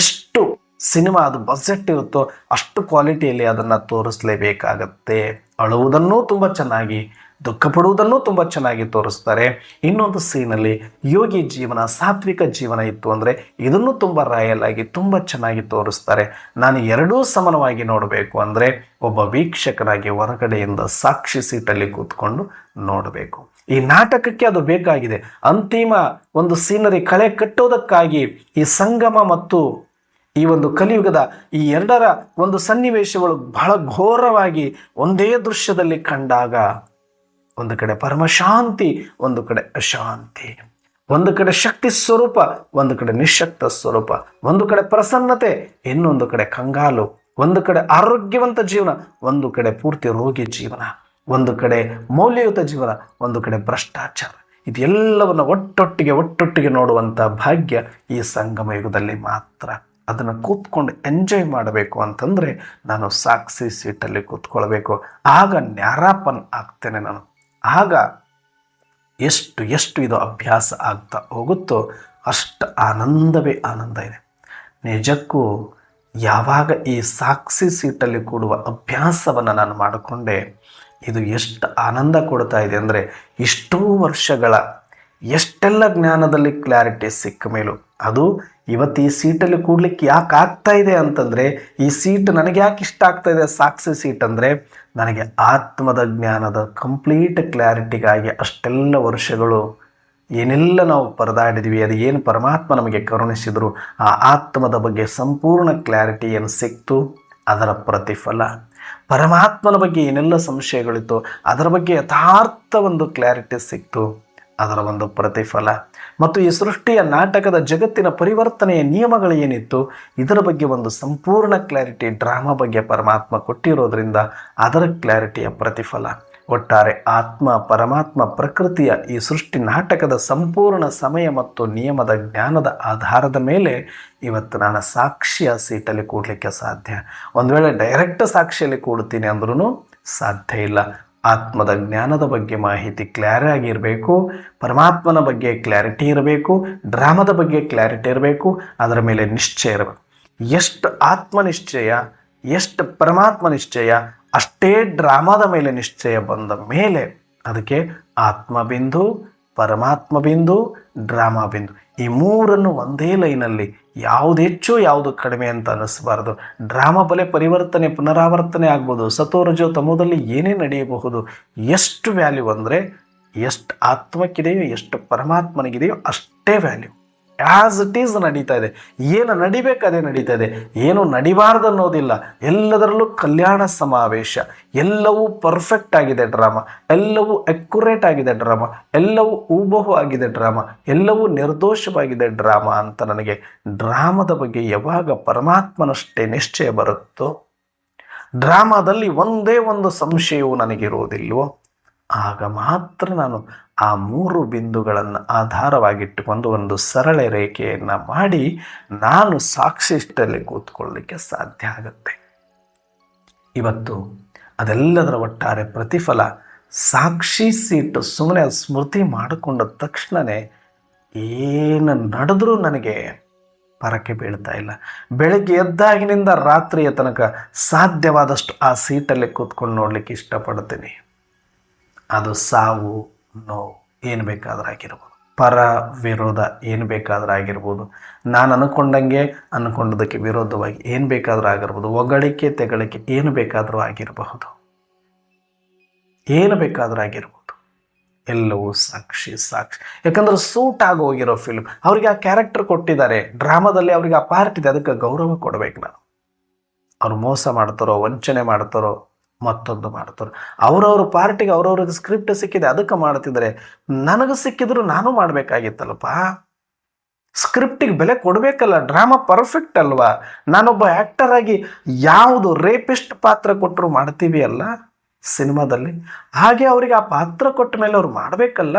ಎಷ್ಟು ಸಿನಿಮಾ ಅದು ಬಜೆಟ್ ಇರುತ್ತೋ ಅಷ್ಟು ಕ್ವಾಲಿಟಿಯಲ್ಲಿ ಅದನ್ನು ತೋರಿಸಲೇಬೇಕಾಗತ್ತೆ. ಅಳುವುದನ್ನೂ ತುಂಬ ಚೆನ್ನಾಗಿ, ದುಃಖ ಪಡುವುದನ್ನು ತುಂಬ ಚೆನ್ನಾಗಿ ತೋರಿಸ್ತಾರೆ. ಇನ್ನೊಂದು ಸೀನಲ್ಲಿ ಯೋಗಿ ಜೀವನ, ಸಾತ್ವಿಕ ಜೀವನ ಇತ್ತು ಅಂದರೆ ಇದನ್ನು ತುಂಬ ರಾಯಲ್ ಆಗಿ ತುಂಬ ಚೆನ್ನಾಗಿ ತೋರಿಸ್ತಾರೆ. ನಾನು ಎರಡೂ ಸಮಾನವಾಗಿ ನೋಡಬೇಕು ಅಂದರೆ ಒಬ್ಬ ವೀಕ್ಷಕನಾಗಿ ಹೊರಗಡೆಯಿಂದ ಸಾಕ್ಷಿ ಸೀಟಲ್ಲಿ ಕೂತ್ಕೊಂಡು ನೋಡಬೇಕು. ಈ ನಾಟಕಕ್ಕೆ ಅದು ಬೇಕಾಗಿದೆ. ಅಂತಿಮ ಒಂದು ಸೀನರಿ ಕಳೆ ಕಟ್ಟೋದಕ್ಕಾಗಿ ಈ ಸಂಗಮ ಮತ್ತು ಈ ಒಂದು ಕಲಿಯುಗದ ಈ ಎರಡರ ಒಂದು ಸನ್ನಿವೇಶಗಳು ಬಹಳ ಘೋರವಾಗಿ ಒಂದೇ ದೃಶ್ಯದಲ್ಲಿ ಕಂಡಾಗ ಒಂದು ಕಡೆ ಪರಮಶಾಂತಿ, ಒಂದು ಕಡೆ ಅಶಾಂತಿ, ಒಂದು ಕಡೆ ಶಕ್ತಿ ಸ್ವರೂಪ, ಒಂದು ಕಡೆ ನಿಶಕ್ತ ಸ್ವರೂಪ, ಒಂದು ಕಡೆ ಪ್ರಸನ್ನತೆ, ಇನ್ನೊಂದು ಕಡೆ ಕಂಗಾಲು, ಒಂದು ಕಡೆ ಆರೋಗ್ಯವಂತ ಜೀವನ, ಒಂದು ಕಡೆ ಪೂರ್ತಿ ರೋಗಿ ಜೀವನ, ಒಂದು ಕಡೆ ಮೌಲ್ಯಯುತ ಜೀವನ, ಒಂದು ಕಡೆ ಭ್ರಷ್ಟಾಚಾರ. ಇದೆಲ್ಲವನ್ನು ಒಟ್ಟೊಟ್ಟಿಗೆ ನೋಡುವಂಥ ಭಾಗ್ಯ ಈ ಸಂಗಮ ಯುಗದಲ್ಲಿ ಮಾತ್ರ. ಅದನ್ನು ಕೂತ್ಕೊಂಡು ಎಂಜಾಯ್ ಮಾಡಬೇಕು ಅಂತಂದರೆ ನಾನು ಸಾಕ್ಷಿ ಸೀಟಲ್ಲಿ ಕೂತ್ಕೊಳ್ಬೇಕು. ಆಗ ನ್ಯಾರಾಪನ್ ಆಗ್ತೇನೆ ನಾನು. ಆಗ ಎಷ್ಟು ಇದು ಅಭ್ಯಾಸ ಆಗ್ತಾ ಹೋಗುತ್ತೋ ಅಷ್ಟು ಆನಂದವೇ ಆನಂದ ಇದೆ. ನಿಜಕ್ಕೂ ಯಾವಾಗ ಈ ಸಾಕ್ಷಿ ಸೀಟಲ್ಲಿ ಕೂಡುವ ಅಭ್ಯಾಸವನ್ನು ನಾನು ಮಾಡಿಕೊಂಡೆ, ಇದು ಎಷ್ಟು ಆನಂದ ಕೊಡ್ತಾ ಇದೆ ಅಂದರೆ ಇಷ್ಟೂ ವರ್ಷಗಳ ಎಷ್ಟೆಲ್ಲ ಜ್ಞಾನದಲ್ಲಿ ಕ್ಲಾರಿಟಿ ಸಿಕ್ಕ ಮೇಲೂ ಅದು ಇವತ್ತು ಈ ಸೀಟಲ್ಲಿ ಕೂಡ್ಲಿಕ್ಕೆ ಯಾಕೆ ಆಗ್ತಾ ಇದೆ ಅಂತಂದರೆ, ಈ ಸೀಟ್ ನನಗೆ ಯಾಕೆ ಇಷ್ಟ ಆಗ್ತಾ ಇದೆ ಸಾಕ್ಷಿ ಸೀಟ್ ಅಂದರೆ, ನನಗೆ ಆತ್ಮದ ಜ್ಞಾನದ ಕಂಪ್ಲೀಟ್ ಕ್ಲಾರಿಟಿಗಾಗಿ ಅಷ್ಟೆಲ್ಲ ವರ್ಷಗಳು ಏನೆಲ್ಲ ನಾವು ಪರದಾಡಿದ್ವಿ, ಅದು ಏನು ಪರಮಾತ್ಮ ನಮಗೆ ಕರುಣಿಸಿದರು, ಆ ಆತ್ಮದ ಬಗ್ಗೆ ಸಂಪೂರ್ಣ ಕ್ಲಾರಿಟಿ ಏನು ಸಿಕ್ತು, ಅದರ ಪ್ರತಿಫಲ. ಪರಮಾತ್ಮನ ಬಗ್ಗೆ ಏನೆಲ್ಲ ಸಂಶಯಗಳಿತ್ತು ಅದರ ಬಗ್ಗೆ ಯಥಾರ್ಥ ಒಂದು ಕ್ಲಾರಿಟಿ ಸಿಕ್ತು, ಅದರ ಒಂದು ಪ್ರತಿಫಲ. ಮತ್ತು ಈ ಸೃಷ್ಟಿಯ ನಾಟಕದ ಜಗತ್ತಿನ ಪರಿವರ್ತನೆಯ ನಿಯಮಗಳು ಏನಿತ್ತು ಇದರ ಬಗ್ಗೆ ಒಂದು ಸಂಪೂರ್ಣ ಕ್ಲಾರಿಟಿ ಡ್ರಾಮಾ ಬಗ್ಗೆ ಪರಮಾತ್ಮ ಕೊಟ್ಟಿರೋದ್ರಿಂದ ಅದರ ಕ್ಲಾರಿಟಿಯ ಪ್ರತಿಫಲ. ಒಟ್ಟಾರೆ ಆತ್ಮ, ಪರಮಾತ್ಮ, ಪ್ರಕೃತಿಯ ಈ ಸೃಷ್ಟಿ ನಾಟಕದ ಸಂಪೂರ್ಣ ಸಮಯ ಮತ್ತು ನಿಯಮದ ಜ್ಞಾನದ ಆಧಾರದ ಮೇಲೆ ಇವತ್ತು ನಾನು ಸಾಕ್ಷಿಯ ಸೀಟಲ್ಲಿ ಕೂಡಲಿಕ್ಕೆ ಸಾಧ್ಯ. ಒಂದು ವೇಳೆ ಡೈರೆಕ್ಟ್ ಸಾಕ್ಷಿಯಲ್ಲಿ ಕೂಡ್ತೀನಿ ಅಂದ್ರೂ ಸಾಧ್ಯ ಇಲ್ಲ. ಆತ್ಮದ ಜ್ಞಾನದ ಬಗ್ಗೆ ಮಾಹಿತಿ ಕ್ಲಿಯರ್ ಆಗಿರಬೇಕು, ಪರಮಾತ್ಮನ ಬಗ್ಗೆ ಕ್ಲಾರಿಟಿ ಇರಬೇಕು, ಡ್ರಾಮದ ಬಗ್ಗೆ ಕ್ಲಾರಿಟಿ ಇರಬೇಕು, ಅದರ ಮೇಲೆ ನಿಶ್ಚಯ ಇರಬೇಕು. ಎಷ್ಟು ಆತ್ಮನಿಶ್ಚಯ, ಎಷ್ಟು ಪರಮಾತ್ಮ ನಿಶ್ಚಯ, ಅಷ್ಟೇ ಡ್ರಾಮಾದ ಮೇಲೆ ನಿಶ್ಚಯ ಬಂದ ಮೇಲೆ ಅದಕ್ಕೆ ಆತ್ಮಬಿಂದು, ಪರಮಾತ್ಮ ಬಿಂದು, ಡ್ರಾಮಾ ಬಿಂದು ಈ ಮೂರನ್ನು ಒಂದೇ ಲೈನಲ್ಲಿ ಯಾವುದು ಹೆಚ್ಚು ಯಾವುದು ಕಡಿಮೆ ಅಂತ ಅನ್ನಿಸಬಾರ್ದು. ಡ್ರಾಮಾ ಬಲೆ ಪರಿವರ್ತನೆ ಪುನರಾವರ್ತನೆ ಆಗ್ಬೋದು, ಸತೋರಜೋ ತಮೋದಲ್ಲಿ ಏನೇ ನಡೆಯಬಹುದು. ಎಷ್ಟು ವ್ಯಾಲ್ಯೂ ಅಂದರೆ ಎಷ್ಟು ಆತ್ಮಕ್ಕಿದೆಯೋ ಎಷ್ಟು ಪರಮಾತ್ಮನಿಗಿದೆಯೋ ಅಷ್ಟೇ ವ್ಯಾಲ್ಯೂ. ಆ್ಯಸ್ ಇಟ್ ಈಸ್ ನಡೀತಾ ಇದೆ. ಏನು ನಡಿಬೇಕು ಅದೇ ನಡೀತಾ ಇದೆ, ಏನು ನಡಿಬಾರ್ದು ಅನ್ನೋದಿಲ್ಲ. ಎಲ್ಲದರಲ್ಲೂ ಕಲ್ಯಾಣ ಸಮಾವೇಶ, ಎಲ್ಲವೂ ಪರ್ಫೆಕ್ಟ್ ಆಗಿದೆ ಡ್ರಾಮಾ, ಎಲ್ಲವೂ ಅಕ್ಯುರೇಟ್ ಆಗಿದೆ ಡ್ರಾಮಾ, ಎಲ್ಲವೂ ಹೂಬಹು ಆಗಿದೆ ಡ್ರಾಮಾ, ಎಲ್ಲವೂ ನಿರ್ದೋಷವಾಗಿದೆ ಡ್ರಾಮಾ ಅಂತ ನನಗೆ ಡ್ರಾಮದ ಬಗ್ಗೆ ಯಾವಾಗ ಪರಮಾತ್ಮನಷ್ಟೇ ನಿಶ್ಚಯ ಬರುತ್ತೋ, ಡ್ರಾಮಾದಲ್ಲಿ ಒಂದೇ ಒಂದು ಸಂಶಯವೂ ನನಗಿರುವುದಿಲ್ವೋ, ಆಗ ಮಾತ್ರ ನಾನು ಆ ಮೂರು ಬಿಂದುಗಳನ್ನು ಆಧಾರವಾಗಿಟ್ಟುಕೊಂಡು ಒಂದು ಸರಳ ರೇಖೆಯನ್ನು ಮಾಡಿ ನಾನು ಸಾಕ್ಷಿಷ್ಟಲ್ಲಿ ಕೂತ್ಕೊಳ್ಳಲಿಕ್ಕೆ ಸಾಧ್ಯ ಆಗುತ್ತೆ. ಇವತ್ತು ಅದೆಲ್ಲದರ ಒಟ್ಟಾರೆ ಪ್ರತಿಫಲ ಸಾಕ್ಷಿ ಸೀಟು ಸುಮ್ಮನೆ ಸ್ಮೃತಿ ಮಾಡಿಕೊಂಡ ತಕ್ಷಣವೇ ಏನು ನಡೆದರೂ ನನಗೆ ಪರಕ್ಕೆ ಬೀಳ್ತಾ ಇಲ್ಲ. ಬೆಳಗ್ಗೆ ಎದ್ದಾಗಿನಿಂದ ರಾತ್ರಿಯ ತನಕ ಸಾಧ್ಯವಾದಷ್ಟು ಆ ಸೀಟಲ್ಲಿ ಕೂತ್ಕೊಂಡು ನೋಡಲಿಕ್ಕೆ ಇಷ್ಟಪಡ್ತೀನಿ. ಅದು ಸಾವು ನೋವು ಏನು ಬೇಕಾದರೂ ಆಗಿರ್ಬೋದು, ಪರ ವಿರೋಧ ಏನು ಬೇಕಾದರೂ ಆಗಿರ್ಬೋದು, ನಾನು ಅಂದ್ಕೊಂಡದಕ್ಕೆ ವಿರೋಧವಾಗಿ ಏನು ಬೇಕಾದರೂ ಆಗಿರ್ಬೋದು, ಹೊಗಳಿಕೆ ತೆಗಳಿಕೆ ಏನು ಬೇಕಾದರೂ ಆಗಿರಬಹುದು, ಏನು ಬೇಕಾದರೂ ಆಗಿರ್ಬೋದು, ಎಲ್ಲವೂ ಸಾಕ್ಷಿ. ಯಾಕಂದ್ರೆ ಸೂಟ್ ಆಗೋಗಿರೋ ಫಿಲ್ಮ್, ಅವ್ರಿಗೆ ಆ ಕ್ಯಾರೆಕ್ಟರ್ ಕೊಟ್ಟಿದ್ದಾರೆ ಡ್ರಾಮಾದಲ್ಲಿ, ಅವ್ರಿಗೆ ಆ ಪಾರ್ಟ್ ಇದೆ, ಅದಕ್ಕೆ ಗೌರವ ಕೊಡಬೇಕು ನಾನು. ಅವ್ರು ಮೋಸ ಮಾಡ್ತಾರೋ, ವಂಚನೆ ಮಾಡ್ತಾರೋ, ಮತ್ತೊಂದು ಮಾಡ್ತಾರೋ. ಅವ್ರವ್ರ ಪಾರ್ಟಿಗೆ ಅವ್ರವ್ರಿಗೆ ಸ್ಕ್ರಿಪ್ಟ್ ಸಿಕ್ಕಿದೆ ಅದಕ್ಕೆ ಮಾಡ್ತಿದ್ದಾರೆ. ನನಗೆ ಸಿಕ್ಕಿದ್ರು ನಾನು ಮಾಡಬೇಕಾಗಿತ್ತಲ್ಲಪ್ಪ. ಸ್ಕ್ರಿಪ್ಟಿಗೆ ಬೆಲೆ ಕೊಡಬೇಕಲ್ಲ. ಡ್ರಾಮಾ ಪರ್ಫೆಕ್ಟ್ ಅಲ್ವಾ? ನಾನೊಬ್ಬ ಆ್ಯಕ್ಟರ್ ಆಗಿ ಯಾವುದು ರೇಪಿಸ್ಟ್ ಪಾತ್ರ ಕೊಟ್ಟರು ಮಾಡ್ತೀವಿ ಅಲ್ಲ ಸಿನಿಮಾದಲ್ಲಿ, ಹಾಗೆ ಅವರಿಗೆ ಆ ಪಾತ್ರ ಕೊಟ್ಟ ಮೇಲೆ ಅವ್ರು ಮಾಡಬೇಕಲ್ಲ.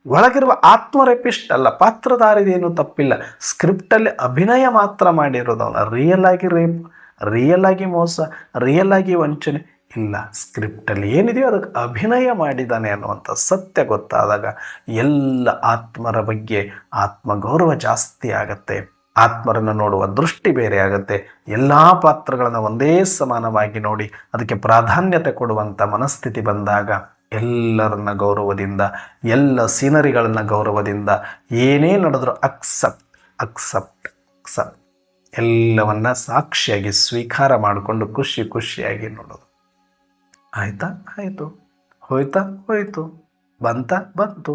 ಒಳಗಿರುವ ಆತ್ಮ ರೇಪಿಸ್ಟ್ ಅಲ್ಲ, ಪಾತ್ರಧಾರಿದೇನು ತಪ್ಪಿಲ್ಲ. ಸ್ಕ್ರಿಪ್ಟಲ್ಲಿ ಅಭಿನಯ ಮಾತ್ರ ಮಾಡಿರೋದು ಅವನ. ರಿಯಲ್ ಆಗಿ ರೇಪ್, ರಿಯಲ್ ಆಗಿ ಮೋಸ, ರಿಯಲ್ ಆಗಿ ವಂಚನೆ ಇಲ್ಲ. ಸ್ಕ್ರಿಪ್ಟಲ್ಲಿ ಏನಿದೆಯೋ ಅದಕ್ಕೆ ಅಭಿನಯ ಮಾಡಿದ್ದಾನೆ ಅನ್ನುವಂಥ ಸತ್ಯ ಗೊತ್ತಾದಾಗ ಎಲ್ಲ ಆತ್ಮರ ಬಗ್ಗೆ ಆತ್ಮಗೌರವ ಜಾಸ್ತಿ ಆಗತ್ತೆ. ಆತ್ಮರನ್ನು ನೋಡುವ ದೃಷ್ಟಿ ಬೇರೆ ಆಗುತ್ತೆ. ಎಲ್ಲ ಪಾತ್ರಗಳನ್ನು ಒಂದೇ ಸಮಾನವಾಗಿ ನೋಡಿ ಅದಕ್ಕೆ ಪ್ರಾಧಾನ್ಯತೆ ಕೊಡುವಂಥ ಮನಸ್ಥಿತಿ ಬಂದಾಗ ಎಲ್ಲರನ್ನ ಗೌರವದಿಂದ, ಎಲ್ಲ ಸೀನರಿಗಳನ್ನು ಗೌರವದಿಂದ, ಏನೇ ನಡೆದರೂ ಅಕ್ಸೆಪ್ಟ್ ಎಲ್ಲವನ್ನ ಸಾಕ್ಷಿಯಾಗಿ ಸ್ವೀಕಾರ ಮಾಡಿಕೊಂಡು ಖುಷಿಯಾಗಿ ನೋಡೋದು. ಆಯ್ತಾ ಆಯಿತು, ಹೋಯ್ತು, ಬಂತು,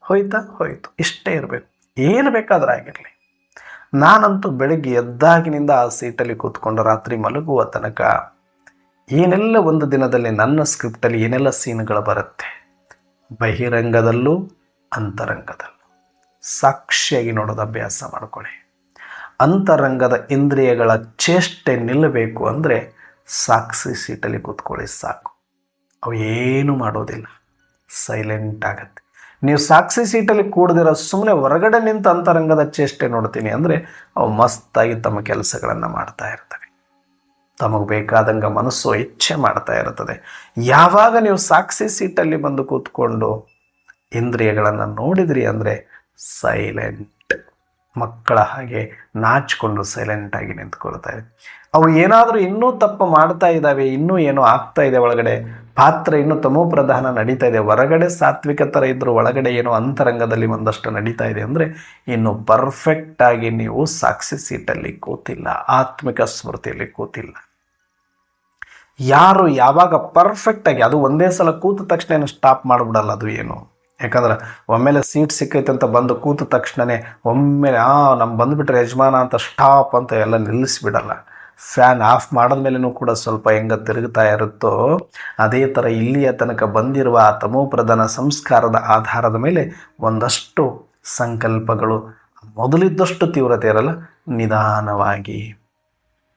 ಹೋಯ್ತು. ಇಷ್ಟೇ ಇರಬೇಕು. ಏನು ಬೇಕಾದರೂ ಆಗಿರಲಿ. ನಾನಂತೂ ಬೆಳಗ್ಗೆ ಎದ್ದಾಗಿನಿಂದ ಆ ಸೀಟಲ್ಲಿ ಕೂತ್ಕೊಂಡು ರಾತ್ರಿ ಮಲಗುವ ತನಕ ಏನೆಲ್ಲ ಒಂದು ದಿನದಲ್ಲಿ ನನ್ನ ಸ್ಕ್ರಿಪ್ಟಲ್ಲಿ ಏನೆಲ್ಲ ಸೀನ್ಗಳು ಬರುತ್ತೆ, ಬಹಿರಂಗದಲ್ಲೂ ಅಂತರಂಗದಲ್ಲೂ ಸಾಕ್ಷಿಯಾಗಿ ನೋಡೋದು ಅಭ್ಯಾಸ ಮಾಡ್ಕೊಳ್ಳಿ. ಅಂತರಂಗದ ಇಂದ್ರಿಯಗಳ ಚೇಷ್ಟೆ ನಿಲ್ಲಬೇಕು ಅಂದರೆ ಸಾಕ್ಷಿ ಸೀಟಲ್ಲಿ ಕೂತ್ಕೊಳ್ಳಿ ಸಾಕು. ಅವು ಏನು ಮಾಡೋದಿಲ್ಲ, ಸೈಲೆಂಟ್ ಆಗತ್ತೆ. ನೀವು ಸಾಕ್ಷಿ ಸೀಟಲ್ಲಿ ಕೂಡದಿರೋ ಸುಮ್ಮನೆ ಹೊರಗಡೆ ನಿಂತು ಅಂತರಂಗದ ಚೇಷ್ಟೆ ನೋಡ್ತೀನಿ ಅಂದರೆ ಅವು ಮಸ್ತಾಗಿ ತಮ್ಮ ಕೆಲಸಗಳನ್ನು ಮಾಡ್ತಾ ಇರ್ತವೆ. ತಮಗೆ ಬೇಕಾದಂಗೆ ಮನಸ್ಸು ಇಚ್ಛೆ ಮಾಡ್ತಾ ಇರ್ತದೆ. ಯಾವಾಗ ನೀವು ಸಾಕ್ಷಿ ಸೀಟಲ್ಲಿ ಬಂದು ಕೂತ್ಕೊಂಡು ಇಂದ್ರಿಯಗಳನ್ನು ನೋಡಿದ್ರಿ ಅಂದರೆ ಸೈಲೆಂಟ್, ಮಕ್ಕಳ ಹಾಗೆ ನಾಚಿಕೊಂಡು ಸೈಲೆಂಟಾಗಿ ನಿಂತ್ಕೊಳ್ತಾ ಇದೆ. ಅವು ಏನಾದರೂ ಇನ್ನೂ ತಪ್ಪು ಮಾಡ್ತಾ ಇದ್ದಾವೆ, ಇನ್ನೂ ಏನೋ ಆಗ್ತಾ ಇದೆ ಒಳಗಡೆ, ಪಾತ್ರ ಇನ್ನೂ ತಮೋಪ್ರಧಾನ ನಡೀತಾ ಇದೆ, ಹೊರಗಡೆ ಸಾತ್ವಿಕ ಥರ ಇದ್ದರೂ ಒಳಗಡೆ ಏನೋ ಅಂತರಂಗದಲ್ಲಿ ಒಂದಷ್ಟು ನಡೀತಾ ಇದೆ ಅಂದರೆ ಇನ್ನು ಪರ್ಫೆಕ್ಟಾಗಿ ನೀವು ಸಾಕ್ಷಿ ಸೀಟಲ್ಲಿ ಕೂತಿಲ್ಲ, ಆತ್ಮಿಕ ಸ್ಮೃತಿಯಲ್ಲಿ ಕೂತಿಲ್ಲ. ಯಾರು ಯಾವಾಗ ಪರ್ಫೆಕ್ಟಾಗಿ, ಅದು ಒಂದೇ ಸಲ ಕೂತ ತಕ್ಷಣ ಏನು ಸ್ಟಾಪ್ ಮಾಡಿಬಿಡಲ್ಲ ಅದು ಏನು. ಯಾಕಂದ್ರೆ ಒಮ್ಮೆಲೆ ಸೀಟ್ ಸಿಕ್ಕೈತೆ ಅಂತ ಬಂದು ಕೂತ ತಕ್ಷಣವೇ ಒಮ್ಮೆಲೆ ನಮ್ಗೆ ಬಂದುಬಿಟ್ರೆ ಯಜಮಾನ ಅಂತ ಸ್ಟಾಪ್ ಅಂತ ಎಲ್ಲ ನಿಲ್ಲಿಸ್ಬಿಡಲ್ಲ. ಫ್ಯಾನ್ ಆಫ್ ಮಾಡಿದ್ಮೇಲೆನೂ ಕೂಡ ಸ್ವಲ್ಪ ಹೆಂಗೆ ತಿರುಗ್ತಾ ಇರುತ್ತೋ ಅದೇ ಥರ ಇಲ್ಲಿಯ ತನಕ ಬಂದಿರುವ ಆ ತಮೋಪ್ರಧಾನ ಸಂಸ್ಕಾರದ ಆಧಾರದ ಮೇಲೆ ಒಂದಷ್ಟು ಸಂಕಲ್ಪಗಳು ಮೊದಲಿದ್ದಷ್ಟು ತೀವ್ರತೆ ಇರಲ್ಲ, ನಿಧಾನವಾಗಿ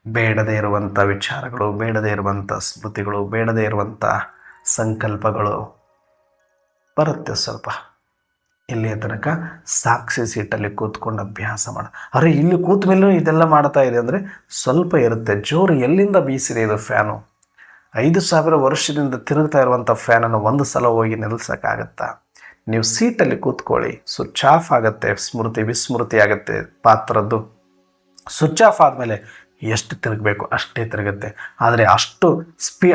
ಬೇಡದೇ ಇರುವಂಥ ವಿಚಾರಗಳು, ಬೇಡದೇ ಇರುವಂಥ ಸ್ಮೃತಿಗಳು, ಬೇಡದೇ ಇರುವಂಥ ಸಂಕಲ್ಪಗಳು ಬರುತ್ತೆ. ಸ್ವಲ್ಪ ಇಲ್ಲಿಯ ತನಕ ಸಾಕ್ಷಿ ಸೀಟಲ್ಲಿ ಕೂತ್ಕೊಂಡು ಅಭ್ಯಾಸ ಮಾಡ. ಅರೆ ಇಲ್ಲಿ ಕೂತ ಮೇಲೂ ಇದೆಲ್ಲ ಮಾಡ್ತಾ ಇದೆ ಅಂದರೆ ಸ್ವಲ್ಪ ಇರುತ್ತೆ. ಜೋರು ಎಲ್ಲಿಂದ ಬೀಸಿದೆ ಇದು ಫ್ಯಾನು? 5,000 ವರ್ಷದಿಂದ ತಿರುಗ್ತಾ ಇರುವಂಥ ಫ್ಯಾನನ್ನು ಒಂದು ಸಲ ಹೋಗಿ ನಿಲ್ಲಿಸೋಕ್ಕಾಗತ್ತಾ? ನೀವು ಸೀಟಲ್ಲಿ ಕೂತ್ಕೊಳ್ಳಿ, ಸ್ವಿಚ್ ಆಫ್ ಆಗುತ್ತೆ, ಸ್ಮೃತಿ ವಿಸ್ಮೃತಿ ಆಗುತ್ತೆ ಪಾತ್ರದ್ದು. ಸ್ವಿಚ್ ಆಫ್ ಆದಮೇಲೆ ಎಷ್ಟು ತಿರುಗಬೇಕು ಅಷ್ಟೇ ತಿರುಗುತ್ತೆ. ಆದರೆ ಅಷ್ಟು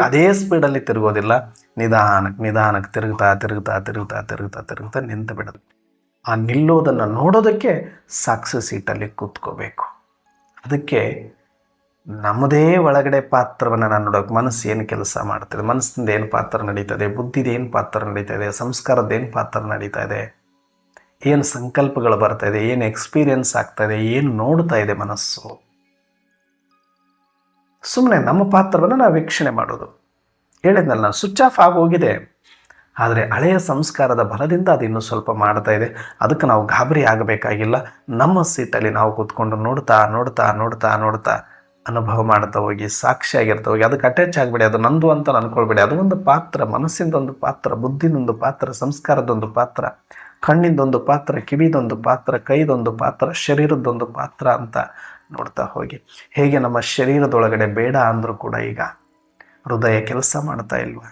ಅದೇ ಸ್ಪೀಡಲ್ಲಿ ತಿರುಗೋದಿಲ್ಲ. ನಿಧಾನಕ್ಕೆ ತಿರುಗ್ತಾ ನಿಂತು ಬಿಡುತ್ತೆ. ಆ ನಿಲ್ಲೋದನ್ನು ನೋಡೋದಕ್ಕೆ ಸಾಕ್ಷಿ ಸೀಟಲ್ಲಿ ಕೂತ್ಕೋಬೇಕು. ಅದಕ್ಕೆ ನಮ್ಮದೇ ಒಳಗಡೆ ಪಾತ್ರವನ್ನು ನಾನು ನೋಡೋಕೆ ಮನಸ್ಸು ಏನು ಕೆಲಸ ಮಾಡ್ತದೆ, ಮನಸ್ಸಿಂದ ಏನು ಪಾತ್ರ ನಡೀತದೆ, ಬುದ್ಧಿದ ಏನು ಪಾತ್ರ ನಡೀತಾ ಇದೆ, ಸಂಸ್ಕಾರದ ಏನು ಪಾತ್ರ ನಡೀತಾ ಇದೆ, ಏನು ಸಂಕಲ್ಪಗಳು ಬರ್ತಾ ಇದೆ, ಏನು ಎಕ್ಸ್ಪೀರಿಯನ್ಸ್ ಆಗ್ತಾ ಇದೆ, ಏನು ನೋಡ್ತಾ ಇದೆ ಮನಸ್ಸು. ಸುಮ್ಮನೆ ನಮ್ಮ ಪಾತ್ರವನ್ನು ನಾವು ವೀಕ್ಷಣೆ ಮಾಡೋದು. ಹೇಳಿದ್ನಲ್ಲ ನಾನು, ಸ್ವಿಚ್ ಆಫ್ ಆಗೋಗಿದೆ. ಆದರೆ ಹಳೆಯ ಸಂಸ್ಕಾರದ ಬಲದಿಂದ ಅದು ಇನ್ನೂ ಸ್ವಲ್ಪ ಮಾಡ್ತಾ ಇದೆ. ಅದಕ್ಕೆ ನಾವು ಗಾಬರಿ ಆಗಬೇಕಾಗಿಲ್ಲ. ನಮ್ಮ ಸೀಟಲ್ಲಿ ನಾವು ಕೂತ್ಕೊಂಡು ನೋಡ್ತಾ ಅನುಭವ ಮಾಡ್ತಾ ಹೋಗಿ, ಸಾಕ್ಷಿಯಾಗಿರ್ತಾ ಹೋಗಿ. ಅದಕ್ಕೆ ಅಟ್ಯಾಚ್ ಆಗಿಬಿಡಿ, ಅದು ನಂದು ಅಂತ ಅನ್ಕೊಳ್ಬೇಡಿ. ಅದು ಒಂದು ಪಾತ್ರ, ಮನಸ್ಸಿಂದೊಂದು ಪಾತ್ರ, ಬುದ್ಧಿನೊಂದು ಪಾತ್ರ, ಸಂಸ್ಕಾರದೊಂದು ಪಾತ್ರ, ಕಣ್ಣಿಂದೊಂದು ಪಾತ್ರ, ಕಿವಿದೊಂದು ಪಾತ್ರ, ಕೈದೊಂದು ಪಾತ್ರ, ಶರೀರದೊಂದು ಪಾತ್ರ ಅಂತ ನೋಡ್ತಾ ಹೋಗಿ. ಹೇಗೆ ನಮ್ಮ ಶರೀರದೊಳಗಡೆ ಬೇಡ ಅಂದರೂ ಕೂಡ ಈಗ ಹೃದಯ ಕೆಲಸ ಮಾಡ್ತಾ ಇಲ್ವಾ,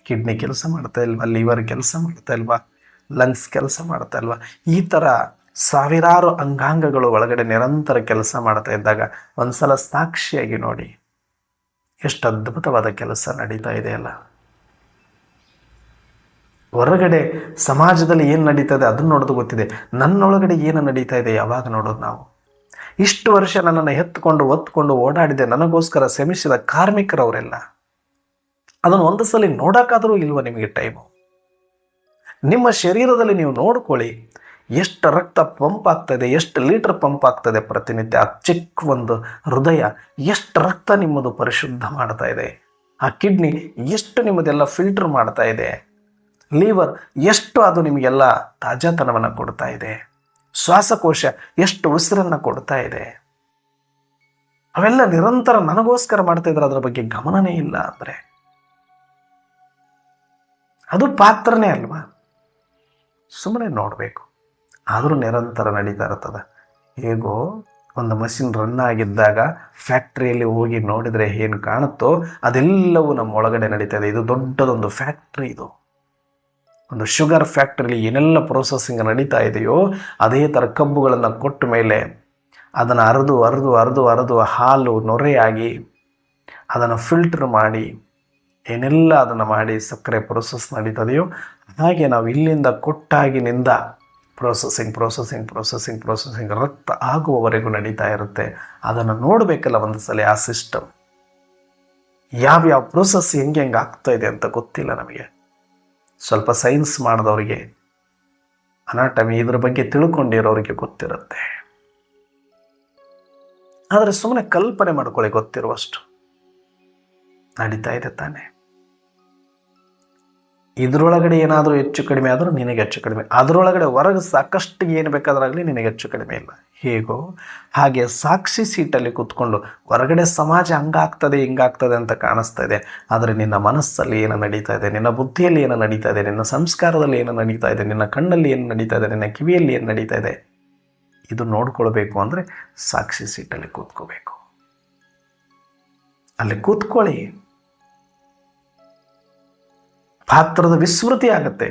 ಕಿಡ್ನಿ ಕೆಲಸ ಮಾಡ್ತಾ ಇಲ್ವಾ, ಲಿವರ್ ಕೆಲಸ ಮಾಡ್ತಾ ಇಲ್ವಾ, ಲಂಗ್ಸ್ ಕೆಲಸ ಮಾಡ್ತಾ ಇಲ್ವಾ, ಈ ಥರ ಸಾವಿರಾರು ಅಂಗಾಂಗಗಳು ಒಳಗಡೆ ನಿರಂತರ ಕೆಲಸ ಮಾಡ್ತಾ ಇದ್ದಾಗ ಒಂದ್ಸಲ ಸಾಕ್ಷಿಯಾಗಿ ನೋಡಿ, ಎಷ್ಟು ಅದ್ಭುತವಾದ ಕೆಲಸ ನಡೀತಾ ಇದೆಯಲ್ಲ. ಹೊರಗಡೆ ಸಮಾಜದಲ್ಲಿ ಏನು ನಡೀತದೆ ಅದನ್ನು ನೋಡೋದು ಗೊತ್ತಿದೆ. ನನ್ನೊಳಗಡೆ ಏನು ನಡೀತಾ ಇದೆ ಯಾವಾಗ ನೋಡೋದು ನಾವು? ಇಷ್ಟು ವರ್ಷ ನನ್ನನ್ನು ಒತ್ಕೊಂಡು ಓಡಾಡಿದೆ, ನನಗೋಸ್ಕರ ಶ್ರಮಿಸಿದ ಕಾರ್ಮಿಕರವರೆಲ್ಲ. ಅದನ್ನು ಒಂದು ಸಲ ನೋಡೋಕ್ಕಾದರೂ ಇಲ್ವ ನಿಮಗೆ ಟೈಮು? ನಿಮ್ಮ ಶರೀರದಲ್ಲಿ ನೀವು ನೋಡ್ಕೊಳ್ಳಿ. ಎಷ್ಟು ರಕ್ತ ಪಂಪ್ ಆಗ್ತದೆ, ಎಷ್ಟು ಲೀಟರ್ ಪಂಪ್ ಆಗ್ತದೆ ಪ್ರತಿನಿತ್ಯ. ಆ ಚಿಕ್ಕ ಒಂದು ಹೃದಯ ಎಷ್ಟು ರಕ್ತ ನಿಮ್ಮದು ಪರಿಶುದ್ಧ ಮಾಡ್ತಾ ಇದೆ. ಆ ಕಿಡ್ನಿ ಎಷ್ಟು ನಿಮ್ಮದೆಲ್ಲ ಫಿಲ್ಟರ್ ಮಾಡ್ತಾ ಇದೆ. ಲಿವರ್ ಎಷ್ಟು ಅದು ನಿಮಗೆಲ್ಲ ತಾಜಾತನವನ್ನು ಕೊಡ್ತಾ ಇದೆ. ಶ್ವಾಸಕೋಶ ಎಷ್ಟು ಉಸಿರನ್ನು ಕೊಡ್ತಾ ಇದೆ. ಅವೆಲ್ಲ ನಿರಂತರ ನನಗೋಸ್ಕರ ಮಾಡ್ತಾ ಇದ್ರೆ ಅದರ ಬಗ್ಗೆ ಗಮನನೇ ಇಲ್ಲ ಅಂದರೆ ಅದು ಪಾತ್ರನೇ ಅಲ್ವಾ? ಸುಮ್ಮನೆ ನೋಡಬೇಕು. ಆದರೂ ನಿರಂತರ ನಡೀತಾ ಇರ್ತದೆ. ಹೇಗೋ ಒಂದು ಮಷಿನ್ ರನ್ ಆಗಿದ್ದಾಗ ಫ್ಯಾಕ್ಟ್ರಿಯಲ್ಲಿ ಹೋಗಿ ನೋಡಿದರೆ ಏನು ಕಾಣುತ್ತೋ ಅದೆಲ್ಲವೂ ನಮ್ಮ ಒಳಗಡೆ ನಡೀತಾ ಇದೆ. ಇದು ದೊಡ್ಡದೊಂದು ಫ್ಯಾಕ್ಟ್ರಿ. ಇದು ಒಂದು ಶುಗರ್ ಫ್ಯಾಕ್ಟ್ರಿಲಿ ಏನೆಲ್ಲ ಪ್ರೊಸೆಸಿಂಗ್ ನಡೀತಾ ಇದೆಯೋ ಅದೇ ಥರ ಕಬ್ಬುಗಳನ್ನು ಕೊಟ್ಟ ಮೇಲೆ ಅದನ್ನು ಅರೆದು ಹಾಲು ನೊರೆಯಾಗಿ ಅದನ್ನು ಫಿಲ್ಟರ್ ಮಾಡಿ ಏನೆಲ್ಲ ಅದನ್ನು ಮಾಡಿ ಸಕ್ಕರೆ ಪ್ರೊಸೆಸ್ ನಡೀತದೆಯೋ ಹಾಗೆ ನಾವು ಇಲ್ಲಿಂದ ಕೊಟ್ಟಾಗಿನಿಂದ ಪ್ರೊಸೆಸಿಂಗ್ ರಕ್ತ ಆಗುವವರೆಗೂ ನಡೀತಾ ಇರುತ್ತೆ. ಅದನ್ನು ನೋಡಬೇಕಲ್ಲ ಒಂದು ಸಲ. ಆ ಸಿಸ್ಟಮ್ ಯಾವ್ಯಾವ ಪ್ರೋಸೆಸ್ ಹೆಂಗೆ ಆಗ್ತಾ ಇದೆ ಅಂತ ಗೊತ್ತಿಲ್ಲ ನಮಗೆ. ಸ್ವಲ್ಪ ಸೈನ್ಸ್ ಮಾಡಿದವರಿಗೆ, ಅನಾಟಮಿ ಇದ್ರ ಬಗ್ಗೆ ತಿಳ್ಕೊಂಡಿರೋರಿಗೆ ಗೊತ್ತಿರುತ್ತೆ. ಆದರೆ ಸುಮ್ಮನೆ ಕಲ್ಪನೆ ಮಾಡ್ಕೊಳ್ಳಿ, ಗೊತ್ತಿರುವಷ್ಟು ನಡೀತಾ ಇದೆ ತಾನೆ. ಇದ್ರೊಳಗಡೆ ಏನಾದರೂ ಹೆಚ್ಚು ಕಡಿಮೆ ಆದರೂ ನಿನಗೆ ಹೆಚ್ಚು ಕಡಿಮೆ, ಅದರೊಳಗಡೆ ಹೊರಗೆ ಸಾಕಷ್ಟು ಏನು ಬೇಕಾದ್ರಾಗಲಿ ನಿನಗೆ ಹೆಚ್ಚು ಕಡಿಮೆ ಇಲ್ಲ. ಹೇಗೋ ಹಾಗೆ ಸಾಕ್ಷಿ ಸೀಟಲ್ಲಿ ಕೂತ್ಕೊಂಡು ಹೊರಗಡೆ ಸಮಾಜ ಹಂಗಾಗ್ತದೆ ಹಿಂಗಾಗ್ತದೆ ಅಂತ ಕಾಣಿಸ್ತಾ ಇದೆ. ಆದರೆ ನಿನ್ನ ಮನಸ್ಸಲ್ಲಿ ಏನು ನಡೀತಾ ಇದೆ, ನಿನ್ನ ಬುದ್ಧಿಯಲ್ಲಿ ಏನು ನಡೀತಾ ಇದೆ, ನಿನ್ನ ಸಂಸ್ಕಾರದಲ್ಲಿ ಏನು ನಡೀತಾ ಇದೆ, ನಿನ್ನ ಕಣ್ಣಲ್ಲಿ ಏನು ನಡೀತಾ ಇದೆ, ನಿನ್ನ ಕಿವಿಯಲ್ಲಿ ಏನು ನಡೀತಾ ಇದೆ, ಇದು ನೋಡ್ಕೊಳ್ಬೇಕು ಅಂದರೆ ಸಾಕ್ಷಿ ಸೀಟಲ್ಲಿ ಕೂತ್ಕೋಬೇಕು. ಅಲ್ಲಿ ಕೂತ್ಕೊಳ್ಳಿ. ಪಾತ್ರದ ವಿಸ್ಮೃತಿ ಆಗುತ್ತೆ.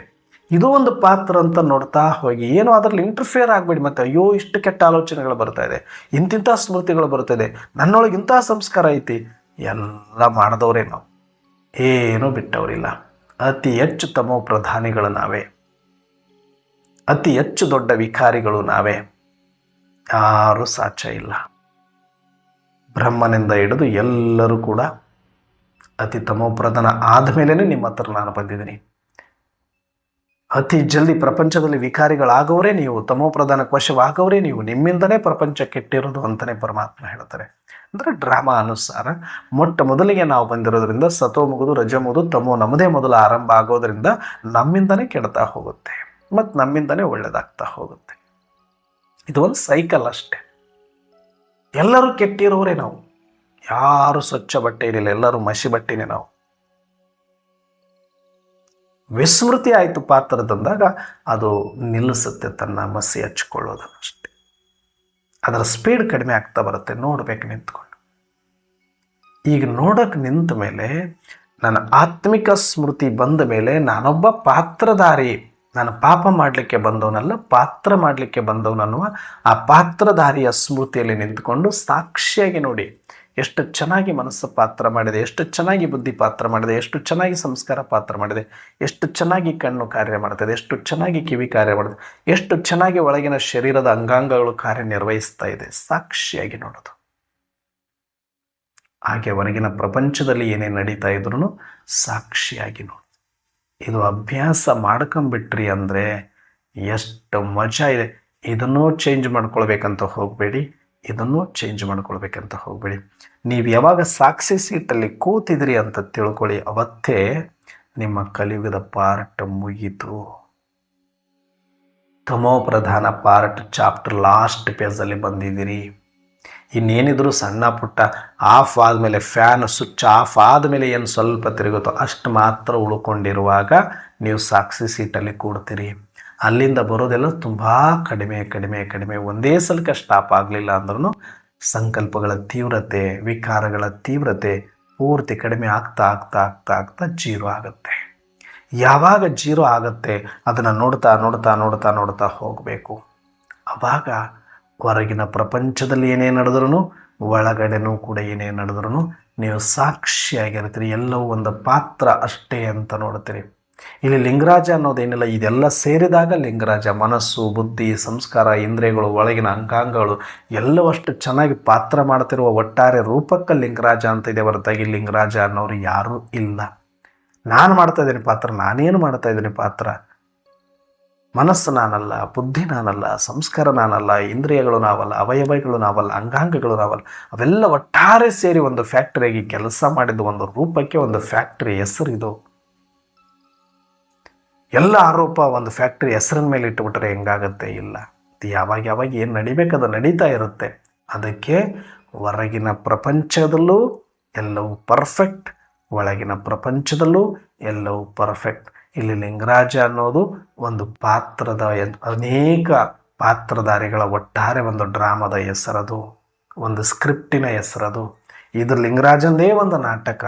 ಇದು ಒಂದು ಪಾತ್ರ ಅಂತ ನೋಡ್ತಾ ಹೋಗಿ ಏನೋ ಅದರಲ್ಲಿ ಇಂಟರ್ಫಿಯರ್ ಆಗಬೇಡಿ. ಮತ್ತೆ ಅಯ್ಯೋ ಇಷ್ಟು ಕೆಟ್ಟ ಆಲೋಚನೆಗಳು ಬರ್ತಾ ಇದೆ, ಇಂತಿಂಥ ಸ್ಮೃತಿಗಳು ಬರ್ತಾಯಿದೆ, ನನ್ನೊಳಗೆ ಇಂಥ ಸಂಸ್ಕಾರ ಐತಿ. ಎಲ್ಲ ಮಾಡಿದವರೇ ನಾವು, ಏನೂ ಬಿಟ್ಟವರಿಲ್ಲ. ಅತಿ ಹೆಚ್ಚು ತಮೋ ಪ್ರಧಾನಿಗಳು ನಾವೇ, ಅತಿ ಹೆಚ್ಚು ದೊಡ್ಡ ವಿಕಾರಿಗಳು ನಾವೇ. ಯಾರೂ ಸಾಧ್ಯ ಇಲ್ಲ. ಬ್ರಹ್ಮನಿಂದ ಹಿಡಿದು ಎಲ್ಲರೂ ಕೂಡ ಅತಿ ತಮೋಪ್ರಧಾನ ಆದಮೇಲೆ ನಿಮ್ಮ ಹತ್ರ ನಾನು ಬಂದಿದ್ದೀನಿ. ಅತಿ ಜಲ್ದಿ ಪ್ರಪಂಚದಲ್ಲಿ ವಿಕಾರಿಗಳಾಗವರೇ ನೀವು, ತಮೋಪ್ರಧಾನಕ್ಕೆ ವಶವಾಗವರೇ ನೀವು. ನಿಮ್ಮಿಂದನೇ ಪ್ರಪಂಚ ಕೆಟ್ಟಿರೋದು ಅಂತಲೇ ಪರಮಾತ್ಮ ಹೇಳ್ತಾರೆ. ಅಂದರೆ ಡ್ರಾಮಾ ಅನುಸಾರ ಮೊಟ್ಟ ಮೊದಲಿಗೆ ನಾವು ಬಂದಿರೋದ್ರಿಂದ ಸತೋ ಮುಗಿದು ರಜ ಮುಗಿದು ತಮೋ ನಮ್ಮದೇ ಮೊದಲು ಆರಂಭ ಆಗೋದ್ರಿಂದ ನಮ್ಮಿಂದನೇ ಕೆಡ್ತಾ ಹೋಗುತ್ತೆ ಮತ್ತು ನಮ್ಮಿಂದನೇ ಒಳ್ಳೆಯದಾಗ್ತಾ ಹೋಗುತ್ತೆ. ಇದು ಒಂದು ಸೈಕಲ್ ಅಷ್ಟೆ. ಎಲ್ಲರೂ ಕೆಟ್ಟಿರೋರೇ ನಾವು, ಯಾರು ಸ್ವಚ್ಛ ಬಟ್ಟೆ ಇರಲಿಲ್ಲ, ಎಲ್ಲರೂ ಮಸಿ ಬಟ್ಟೆನೇ ನಾವು. ವಿಸ್ಮೃತಿ ಆಯಿತು ಪಾತ್ರದಂದಾಗ ಅದು ನಿಲ್ಲಿಸುತ್ತೆ ತನ್ನ ಮಸಿ ಹಚ್ಕೊಳ್ಳೋದನ್ನು ಅಷ್ಟೆ. ಅದರ ಸ್ಪೀಡ್ ಕಡಿಮೆ ಆಗ್ತಾ ಬರುತ್ತೆ. ನೋಡ್ಬೇಕು ನಿಂತ್ಕೊಂಡು. ಈಗ ನೋಡೋಕೆ ನಿಂತ ಮೇಲೆ ನನ್ನ ಆತ್ಮಿಕ ಸ್ಮೃತಿ ಬಂದ ಮೇಲೆ ನಾನೊಬ್ಬ ಪಾತ್ರಧಾರಿ, ನಾನು ಪಾಪ ಮಾಡಲಿಕ್ಕೆ ಬಂದವನಲ್ಲ, ಪಾತ್ರ ಮಾಡಲಿಕ್ಕೆ ಬಂದವನನ್ನುವ ಆ ಪಾತ್ರಧಾರಿಯ ಸ್ಮೃತಿಯಲ್ಲಿ ನಿಂತ್ಕೊಂಡು ಸಾಕ್ಷಿಯಾಗಿ ನೋಡಿ ಎಷ್ಟು ಚೆನ್ನಾಗಿ ಮನಸ್ಸು ಪಾತ್ರ ಮಾಡಿದೆ, ಎಷ್ಟು ಚೆನ್ನಾಗಿ ಬುದ್ಧಿ ಪಾತ್ರ ಮಾಡಿದೆ, ಎಷ್ಟು ಚೆನ್ನಾಗಿ ಸಂಸ್ಕಾರ ಪಾತ್ರ ಮಾಡಿದೆ, ಎಷ್ಟು ಚೆನ್ನಾಗಿ ಕಣ್ಣು ಕಾರ್ಯ ಮಾಡ್ತದೆ, ಎಷ್ಟು ಚೆನ್ನಾಗಿ ಕಿವಿ ಕಾರ್ಯ ಮಾಡಿದೆ, ಎಷ್ಟು ಚೆನ್ನಾಗಿ ಒಳಗಿನ ಶರೀರದ ಅಂಗಾಂಗಗಳು ಕಾರ್ಯನಿರ್ವಹಿಸ್ತಾ ಇದೆ. ಸಾಕ್ಷಿಯಾಗಿ ನೋಡೋದು. ಹಾಗೆ ಹೊರಗಿನ ಪ್ರಪಂಚದಲ್ಲಿ ಏನೇನು ನಡೀತಾ ಇದ್ರೂ ಸಾಕ್ಷಿಯಾಗಿ ನೋಡಿ. ಇದು ಅಭ್ಯಾಸ ಮಾಡ್ಕೊಂಬಿಟ್ರಿ ಅಂದರೆ ಎಷ್ಟು ಮಜಾ ಇದೆ. ಇದನ್ನೂ ಚೇಂಜ್ ಮಾಡ್ಕೊಳ್ಬೇಕಂತ ಹೋಗಬೇಡಿ, ಇದನ್ನು ಚೇಂಜ್ ಮಾಡ್ಕೊಳ್ಬೇಕಂತ ಹೋಗಬೇಡಿ. ನೀವು ಯಾವಾಗ ಸಾಕ್ಷಿ ಸೀಟಲ್ಲಿ ಕೂತಿದ್ರಿ ಅಂತ ತಿಳ್ಕೊಳ್ಳಿ, ಅವತ್ತೇ ನಿಮ್ಮ ಕಲಿಯುಗದ ಪಾರ್ಟ್ ಮುಗೀತು. ತಮೋ ಪ್ರಧಾನ ಪಾರ್ಟ್ ಚಾಪ್ಟರ್ ಲಾಸ್ಟ್ ಪೇಜಲ್ಲಿ ಬಂದಿದ್ದೀರಿ. ಇನ್ನೇನಿದ್ರು ಸಣ್ಣ ಪುಟ್ಟ ಆಫ್ ಆದಮೇಲೆ, ಫ್ಯಾನ್ ಸ್ವಿಚ್ ಆಫ್ ಆದಮೇಲೆ ಏನು ಸ್ವಲ್ಪ ತಿರುಗುತ್ತೋ ಅಷ್ಟು ಮಾತ್ರ ಉಳ್ಕೊಂಡಿರುವಾಗ ನೀವು ಸಾಕ್ಷಿ ಸೀಟಲ್ಲಿ ಕೂಡ್ತೀರಿ. ಅಲ್ಲಿಂದ ಬರೋದೆಲ್ಲ ತುಂಬ ಕಡಿಮೆ ಕಡಿಮೆ ಕಡಿಮೆ. ಒಂದೇ ಸಲಕ್ಕೆ ಸ್ಟಾಪ್ ಆಗಲಿಲ್ಲ ಅಂದ್ರೂ ಸಂಕಲ್ಪಗಳ ತೀವ್ರತೆ, ವಿಕಾರಗಳ ತೀವ್ರತೆ ಪೂರ್ತಿ ಕಡಿಮೆ ಆಗ್ತಾ ಆಗ್ತಾ ಆಗ್ತಾ ಆಗ್ತಾ ಜೀರೋ ಆಗುತ್ತೆ. ಯಾವಾಗ ಜೀರೋ ಆಗುತ್ತೆ ಅದನ್ನು ನೋಡ್ತಾ ನೋಡ್ತಾ ನೋಡ್ತಾ ನೋಡ್ತಾ ಹೋಗಬೇಕು. ಆವಾಗ ಹೊರಗಿನ ಪ್ರಪಂಚದಲ್ಲಿ ಏನೇ ನಡೆದ್ರೂ ಒಳಗಡೆನೂ ಕೂಡ ಏನೇ ನಡೆದ್ರೂ ನೀವು ಸಾಕ್ಷಿಯಾಗಿರ್ತೀರಿ. ಎಲ್ಲವೂ ಒಂದು ಪಾತ್ರ ಅಷ್ಟೇ ಅಂತ ನೋಡ್ತೀರಿ. ಇಲ್ಲಿ ಲಿಂಗರಾಜ ಅನ್ನೋದೇನಿಲ್ಲ, ಇದೆಲ್ಲ ಸೇರಿದಾಗ ಲಿಂಗರಾಜ. ಮನಸ್ಸು, ಬುದ್ಧಿ, ಸಂಸ್ಕಾರ, ಇಂದ್ರಿಯಗಳು, ಒಳಗಿನ ಅಂಗಾಂಗಗಳು ಎಲ್ಲವಷ್ಟು ಚೆನ್ನಾಗಿ ಪಾತ್ರ ಮಾಡ್ತಿರುವ ಒಟ್ಟಾರೆ ರೂಪಕ್ಕೆ ಲಿಂಗರಾಜ ಅಂತ ಇದೆ ಹೊರತಾಗಿ ಲಿಂಗರಾಜ ಅನ್ನೋರು ಯಾರೂ ಇಲ್ಲ. ನಾನು ಮಾಡ್ತಾ ಇದ್ದೀನಿ ಪಾತ್ರ, ನಾನೇನು ಮಾಡ್ತಾ ಇದ್ದೀನಿ ಪಾತ್ರ, ಮನಸ್ಸು ನಾನಲ್ಲ, ಬುದ್ಧಿ ನಾನಲ್ಲ, ಸಂಸ್ಕಾರ ನಾನಲ್ಲ, ಇಂದ್ರಿಯಗಳು ನಾವಲ್ಲ, ಅವಯವಗಳು ನಾವಲ್ಲ, ಅಂಗಾಂಗಗಳು ನಾವಲ್ಲ, ಅವೆಲ್ಲ ಒಟ್ಟಾರೆ ಸೇರಿ ಒಂದು ಫ್ಯಾಕ್ಟರಿಯಾಗಿ ಕೆಲಸ ಮಾಡಿದ ಒಂದು ರೂಪಕ್ಕೆ ಒಂದು ಫ್ಯಾಕ್ಟರಿ ಹೆಸರಿದು. ಎಲ್ಲ ಆರೋಪ ಒಂದು ಫ್ಯಾಕ್ಟರಿ ಹೆಸರಿನ ಮೇಲೆ ಇಟ್ಟುಬಿಟ್ರೆ ಹೆಂಗಾಗತ್ತೆ? ಇಲ್ಲ, ಯಾವಾಗ ಏನು ನಡಿಬೇಕದು ನಡೀತಾ ಇರುತ್ತೆ. ಅದಕ್ಕೆ ಹೊರಗಿನ ಪ್ರಪಂಚದಲ್ಲೂ ಎಲ್ಲವೂ ಪರ್ಫೆಕ್ಟ್, ಒಳಗಿನ ಪ್ರಪಂಚದಲ್ಲೂ ಎಲ್ಲವೂ ಪರ್ಫೆಕ್ಟ್. ಇಲ್ಲಿ ಲಿಂಗರಾಜ ಅನ್ನೋದು ಒಂದು ಪಾತ್ರದ ಅನೇಕ ಪಾತ್ರಧಾರಿಗಳ ಒಟ್ಟಾರೆ ಒಂದು ಡ್ರಾಮದ ಹೆಸರದು, ಒಂದು ಸ್ಕ್ರಿಪ್ಟಿನ ಹೆಸರದು. ಇದು ಲಿಂಗರಾಜಂದೇ ಒಂದು ನಾಟಕ.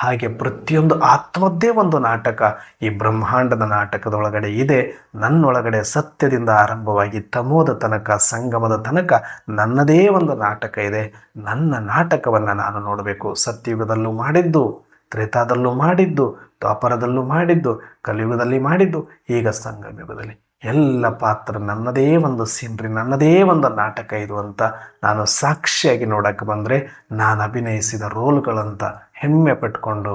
ಹಾಗೆ ಪ್ರತಿಯೊಂದು ಆತ್ಮದ್ದೇ ಒಂದು ನಾಟಕ ಈ ಬ್ರಹ್ಮಾಂಡದ ನಾಟಕದೊಳಗಡೆ ಇದೆ. ನನ್ನೊಳಗಡೆ ಸತ್ಯದಿಂದ ಆರಂಭವಾಗಿ ತಮೋದ ತನಕ, ಸಂಗಮದ ತನಕ ನನ್ನದೇ ಒಂದು ನಾಟಕ ಇದೆ. ನನ್ನ ನಾಟಕವನ್ನು ನಾನು ನೋಡಬೇಕು. ಸತ್ಯಯುಗದಲ್ಲೂ ಮಾಡಿದ್ದು, ತ್ರೇತಾದಲ್ಲೂ ಮಾಡಿದ್ದು, ದ್ವಾಪರದಲ್ಲೂ ಮಾಡಿದ್ದು, ಕಲಿಯುಗದಲ್ಲಿ ಮಾಡಿದ್ದು, ಈಗ ಸಂಗಮಯುಗದಲ್ಲಿ ಎಲ್ಲ ಪಾತ್ರ ನನ್ನದೇ ಒಂದು ಸೀನ್ರಿ, ನನ್ನದೇ ಒಂದು ನಾಟಕ ಇದು ಅಂತ ನಾನು ಸಾಕ್ಷಿಯಾಗಿ ನೋಡಕ್ಕೆ ಬಂದರೆ ನಾನು ಅಭಿನಯಿಸಿದ ರೋಲ್ಗಳಂತ ಹೆಮ್ಮೆ ಪಟ್ಕೊಂಡು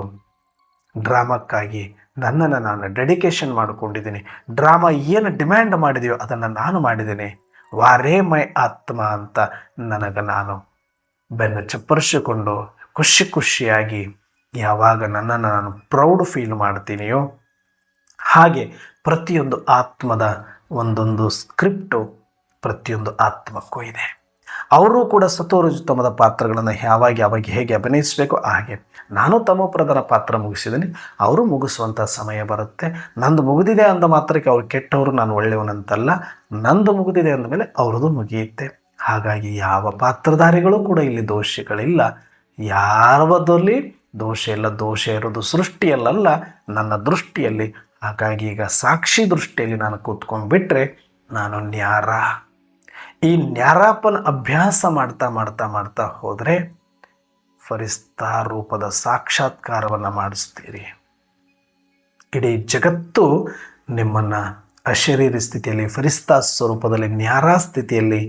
ಡ್ರಾಮಕ್ಕಾಗಿ ನನ್ನನ್ನು ನಾನು ಡೆಡಿಕೇಶನ್ ಮಾಡಿಕೊಂಡಿದ್ದೀನಿ. ಡ್ರಾಮಾ ಏನು ಡಿಮ್ಯಾಂಡ್ ಮಾಡಿದೆಯೋ ಅದನ್ನು ನಾನು ಮಾಡಿದ್ದೀನಿ. ವಾರೇ ಮೈ ಆತ್ಮ ಅಂತ ನನಗೆ ನಾನು ಬೆನ್ನು ಚಪ್ಪರಿಸಿಕೊಂಡು ಖುಷಿಯಾಗಿ ಯಾವಾಗ ನನ್ನನ್ನು ನಾನು ಪ್ರೌಡ್ ಫೀಲ್ ಮಾಡ್ತೀನಿಯೋ ಹಾಗೆ ಪ್ರತಿಯೊಂದು ಆತ್ಮದ ಒಂದೊಂದು ಸ್ಕ್ರಿಪ್ಟು ಪ್ರತಿಯೊಂದು ಆತ್ಮಕ್ಕೂ ಇದೆ. ಅವರು ಕೂಡ ಸತ್ವರಜತಮದ ಪಾತ್ರಗಳನ್ನು ಯಾವಾಗ ಹೇಗೆ ಅಭಿನಯಿಸಬೇಕು ಹಾಗೆ ನಾನು ತಮೋಪ್ರಧಾನ ಪಾತ್ರ ಮುಗಿಸಿದ್ದೀನಿ. ಅವರು ಮುಗಿಸುವಂಥ ಸಮಯ ಬರುತ್ತೆ. ನಂದು ಮುಗಿದಿದೆ ಅಂದ ಮಾತ್ರಕ್ಕೆ ಅವ್ರು ಕೆಟ್ಟವರು, ನಾನು ಒಳ್ಳೆಯವನಂತಲ್ಲ. ನಂದು ಮುಗಿದಿದೆ ಅಂದಮೇಲೆ ಅವ್ರದ್ದು ಮುಗಿಯುತ್ತೆ. ಹಾಗಾಗಿ ಯಾವ ಪಾತ್ರಧಾರಿಗಳು ಕೂಡ ಇಲ್ಲಿ ದೋಷಗಳಿಲ್ಲ. ಯಾವದಲ್ಲಿ ದೋಷ ಇಲ್ಲ. ದೋಷ ಇರೋದು ಸೃಷ್ಟಿಯಲ್ಲ, ನನ್ನ ದೃಷ್ಟಿಯಲ್ಲಿ. ಹಾಗಾಗಿ ಈಗ ಸಾಕ್ಷಿ ದೃಷ್ಟಿಯಲ್ಲಿ ನಾನು ಕೂತ್ಕೊಂಡ್ಬಿಟ್ರೆ ನಾನು ನ್ಯಾರ. ಈ ನ್ಯಾರಾಪನ ಅಭ್ಯಾಸ ಮಾಡ್ತಾ ಹೋದರೆ ಫರಿಸ್ತಾ ರೂಪದ ಸಾಕ್ಷಾತ್ಕಾರವನ್ನು ಮಾಡಿಸ್ತೀರಿ. ಇಡೀ ಜಗತ್ತು ನಿಮ್ಮನ್ನು ಅಶರೀರಿ ಸ್ಥಿತಿಯಲ್ಲಿ, ಫರಿಸ್ತಾ ಸ್ವರೂಪದಲ್ಲಿ, ನ್ಯಾರ ಸ್ಥಿತಿಯಲ್ಲಿ.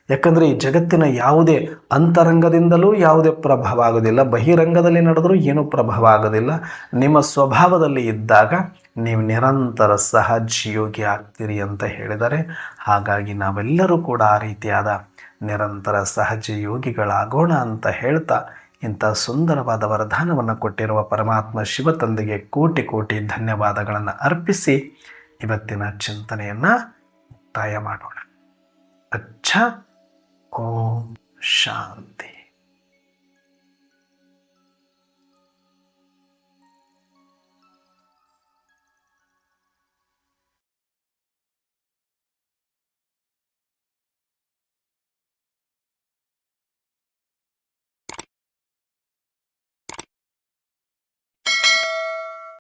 ಯಾಕಂದರೆ ಈ ಜಗತ್ತಿನ ಯಾವುದೇ ಅಂತರಂಗದಿಂದಲೂ ಯಾವುದೇ ಪ್ರಭಾವ ಆಗೋದಿಲ್ಲ, ಬಹಿರಂಗದಲ್ಲಿ ನಡೆದರೂ ಏನೂ ಪ್ರಭಾವ ಆಗೋದಿಲ್ಲ. ನಿಮ್ಮ ಸ್ವಭಾವದಲ್ಲಿ ಇದ್ದಾಗ ನೀವು ನಿರಂತರ ಸಹಜಯೋಗಿ ಆಗ್ತೀರಿ ಅಂತ ಹೇಳಿದರೆ, ಹಾಗಾಗಿ ನಾವೆಲ್ಲರೂ ಕೂಡ ಆ ರೀತಿಯಾದ ನಿರಂತರ ಸಹಜ ಯೋಗಿಗಳಾಗೋಣ ಅಂತ ಹೇಳ್ತಾ ಇಂಥ ಸುಂದರವಾದ ವರದಾನವನ್ನು ಕೊಟ್ಟಿರುವ ಪರಮಾತ್ಮ ಶಿವತಂದೆಗೆ ಕೋಟಿ ಧನ್ಯವಾದಗಳನ್ನು ಅರ್ಪಿಸಿ ಇವತ್ತಿನ ಚಿಂತನೆಯನ್ನು ಮುಕ್ತಾಯ ಮಾಡೋಣ. ಅಚ್ಚ. ಓಂ ಶಾಂತಿ.